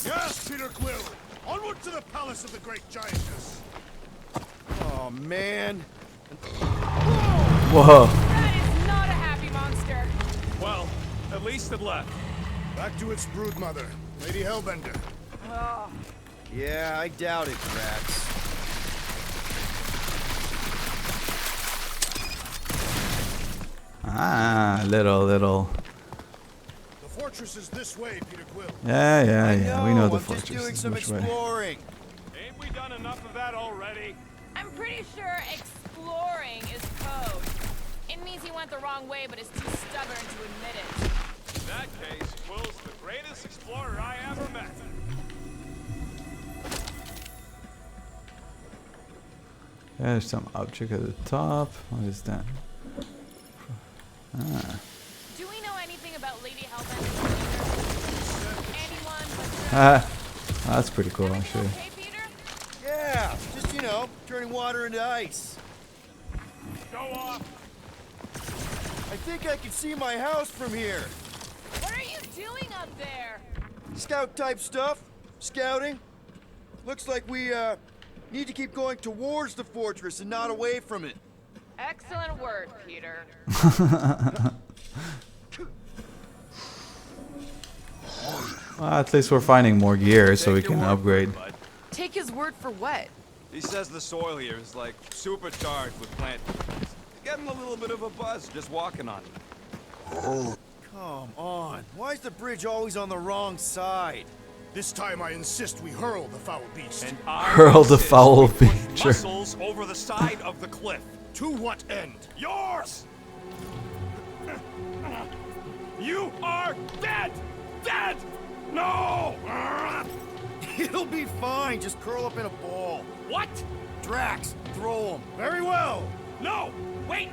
Yes, Peter Quill! Onward to the palace of the great giantess! Oh, man. Whoa. That is not a happy monster. Well, at least it left. Back to its broodmother, Lady Hellbender. Oh. Yeah, I doubt it, Drax. Ah, little. The fortress is this way, Peter Quill. Yeah. We know the I'm fortress just doing is some which way. exploring. Ain't we done enough of that already? I'm pretty sure exploring is code. It means he went the wrong way, but is too stubborn to admit it. In that case, Quill's the greatest explorer I ever met. There's some object at the top. What is that? Ah. Do we know anything about Lady Hellbender? Anyone but That's pretty cool, Everything actually. okay, Peter? Yeah, just, you know, turning water into ice. Go off. I think I can see my house from here. What are you doing up there? Scout type stuff. Scouting. Looks like we, need to keep going towards the fortress and not away from it. Excellent word, Peter. Well, at least we're finding more gear so we can upgrade. Take his word for what? He says the soil here is like supercharged with plant. It's getting a little bit of a buzz just walking on it. Come on. Why is the bridge always on the wrong side? This time I insist we hurl the foul beast. And I Hurl the insist foul we push beast. muscles over the side of the cliff. To what end? Yours! You are dead! Dead! No! It'll be fine. Just curl up in a ball. What? Drax, throw him. Very well! No! Wait!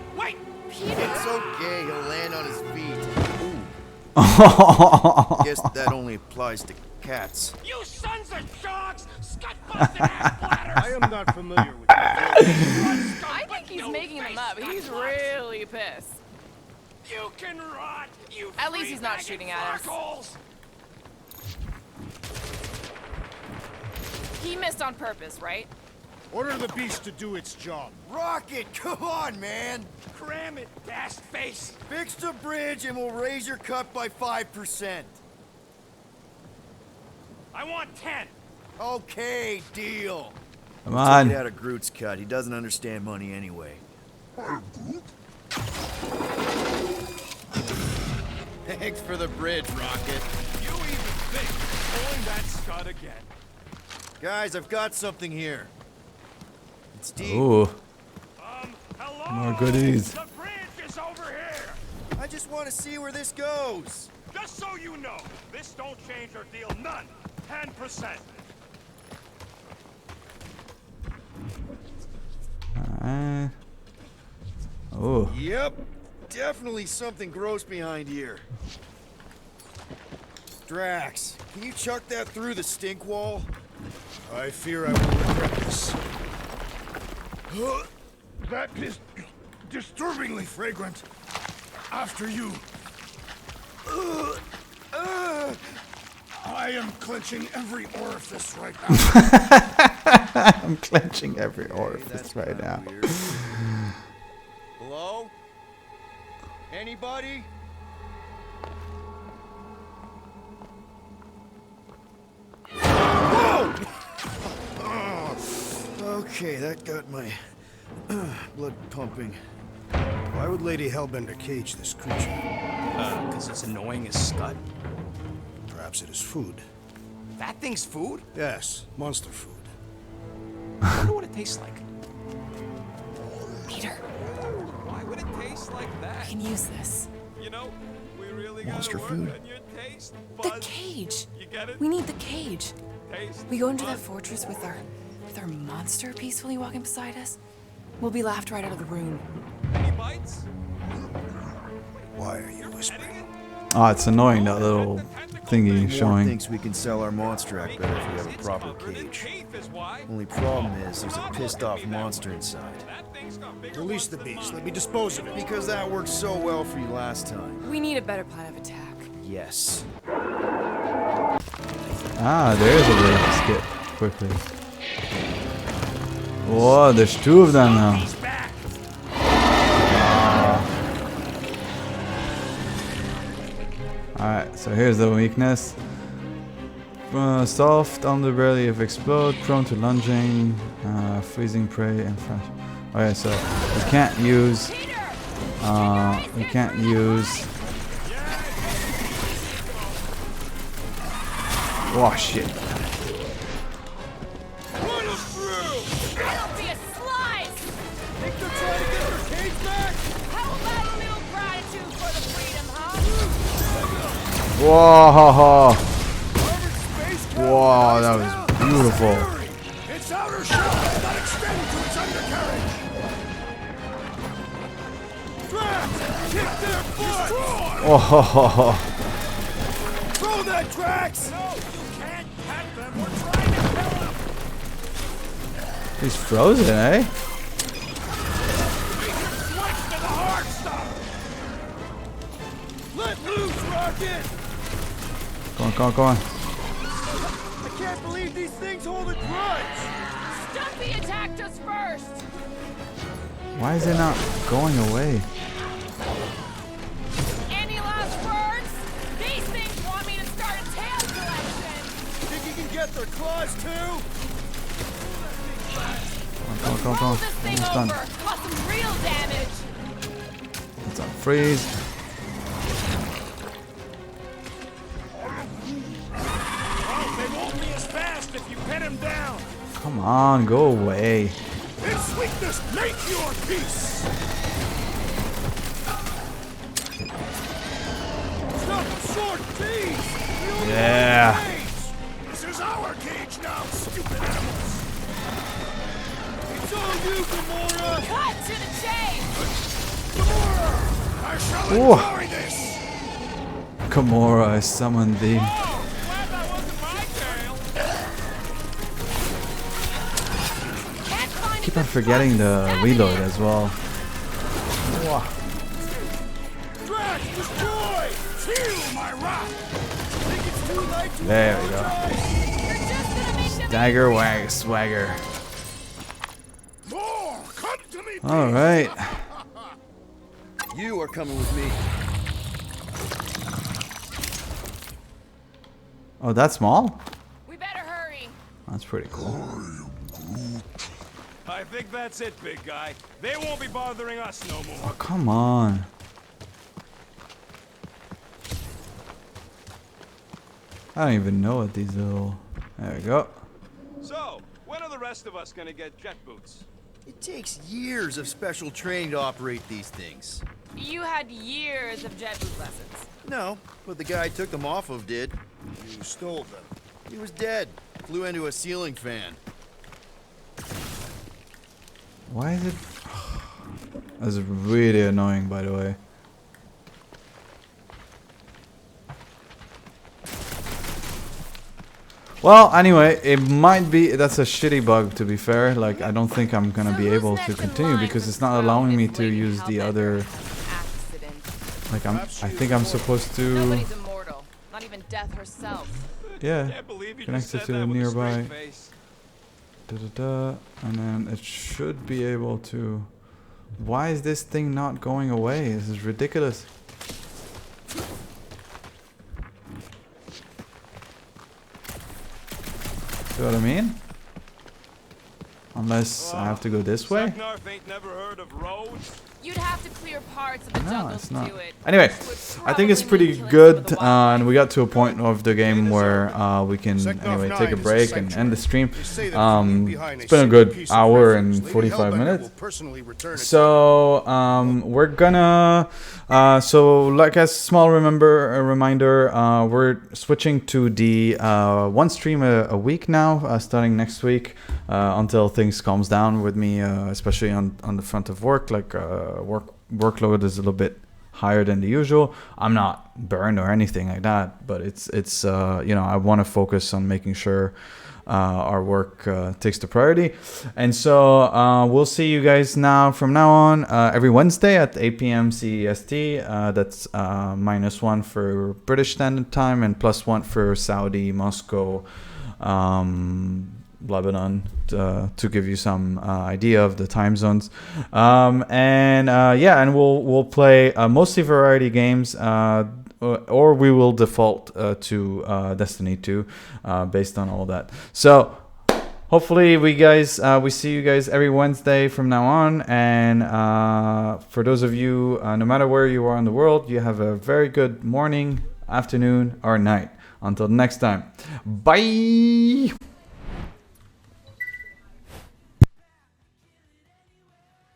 It's okay. He'll land on his feet. Ooh, Guess that only applies to cats. You sons of dogs! Scut-busted ass bladders! I am not familiar with that. I think he's making them up. He's really pissed. You can rot, you At least he's not three-legged shooting at us. fuckholes! He missed on purpose, right? Order the beast to do its job. Rocket, come on, man! Cram it, ass face! Fix the bridge and we'll raise your cut by 5%. I want 10! Okay, deal. Come Take on. it out of Groot's cut. He doesn't understand money anyway. Thanks for the bridge, Rocket. You even think of pulling that scud again. Guys, I've got something here. It's deep. Ooh, Hello? more goodies. The bridge is over here! I just want to see where this goes. Just so you know, this don't change our deal none. 10%. Oh, Yep, definitely something gross behind here. Drax, can you chuck that through the stink wall? I fear I will regret this. That is disturbingly fragrant. After you. I am clenching every orifice right now. I'm clenching every orifice right now. Hello? Anybody? Whoa! Okay, that got my blood pumping. Why would Lady Hellbender cage this creature? Because it's annoying as scud. Perhaps it is food. That thing's food? Yes, monster food. I wonder what it tastes like. Peter, Why would it taste like I that? can use this. You know, we really Monster gotta food. work on your taste The buds. cage. You get it? We need the cage. Taste We go into that buds. fortress with our monster peacefully walking beside us. We'll be laughed right out of the room. Any bites? Why are you whispering? Oh, it's annoying, that little thingy Warren showing. thinks we can sell our monster act better if we have a It's proper covered in cage. teeth is why. Only problem is there's a pissed off monster inside. That thing's got bigger Release ones the than beast. mine. Let me dispose of it. Because that worked so well for you last time. We need a better plan of attack. Yes. Ah, there's a way to skip quickly. Whoa, there's two of them now. He's back! Alright, so here's the weakness. Soft underbelly if explode, prone to lunging, freezing prey, and fresh. Okay, so we can't use. We can't use. Oh shit! That'll be a slice! Think they're trying to get their cage back? How about a little gratitude for the freedom, huh? Whoa! Whoa, that was beautiful. Its outer shell does not extend to its undercarriage. Drax, kick their butt! Oh, Throw that, Drax! No, you can't have them. We're trying to kill them. he's frozen, eh? Switch to the hard stuff. Let loose, Rocket! Go on. I can't believe these things hold a grudge! Stumpy attacked us first! Why is it not going away? Any last words? These things want me to start a tail collection! Think you can get their claws too? Go Roll on. this thing Almost done. over! Cause some real damage! It's on freeze. Well, they won't be as fast if you pin him down. Come on, go away. Its weakness, make your peace! Stop the sword, please! We only Yeah. want the cage. This is our cage now, stupid animals! It's all you, Gamora! Cut to the chase! Gamora! I shall Ooh. enjoy this! Gamora, I summoned thee. Keep on forgetting the reload as well. Wow. There we go. Dagger wag swagger. All right. You are coming with me. Oh, that's small? We better hurry. That's pretty cool. I think that's it, big guy. They won't be bothering us no more. Oh, come on. I don't even know what these little... There we go. So, when are the rest of us gonna get jet boots? It takes years of special training to operate these things. You had years of jet boot lessons. No, but the guy I took them off of did. You stole them. He was dead. Flew into a ceiling fan. Why is it... That's really annoying, by the way. Well, anyway, it might be... That's a shitty bug, to be fair. Like, I don't think I'm gonna be able to continue because it's not allowing me to use the other... Like, I think I'm supposed to... Nobody's immortal. Not even death herself. Yeah, Can't believe you connected just to said the that with a nearby. straight face. And then it should be able to... Why is this thing not going away? This is ridiculous. See what I mean? Unless I have to go this way? Sucknarf ain't never heard of roads. You'd have to clear parts of the No, jungle it's to not. do it. Anyway, which would I think it's probably pretty mean killing some of good, the wildlife. and we got to a point of the game where we can anyway take a break and end the stream. It's been a good hour and 45 minutes. So we're gonna so like a small reminder, we're switching to the one stream a week now, starting next week, until things calms down with me, especially on the front of work. Like workload is a little bit higher than the usual. I'm not burned or anything like that, but it's you know, I want to focus on making sure our work takes the priority. And so we'll see you guys from now on every Wednesday at 8 p.m. CEST. That's -1 for British Standard Time and +1 for Saudi, Moscow, Lebanon, to give you some idea of the time zones. And we'll play mostly variety games, or we will default to Destiny 2 based on all that. So hopefully we see you guys every Wednesday from now on. And for those of you, no matter where you are in the world, you have a very good morning, afternoon, or night. Until next time, bye.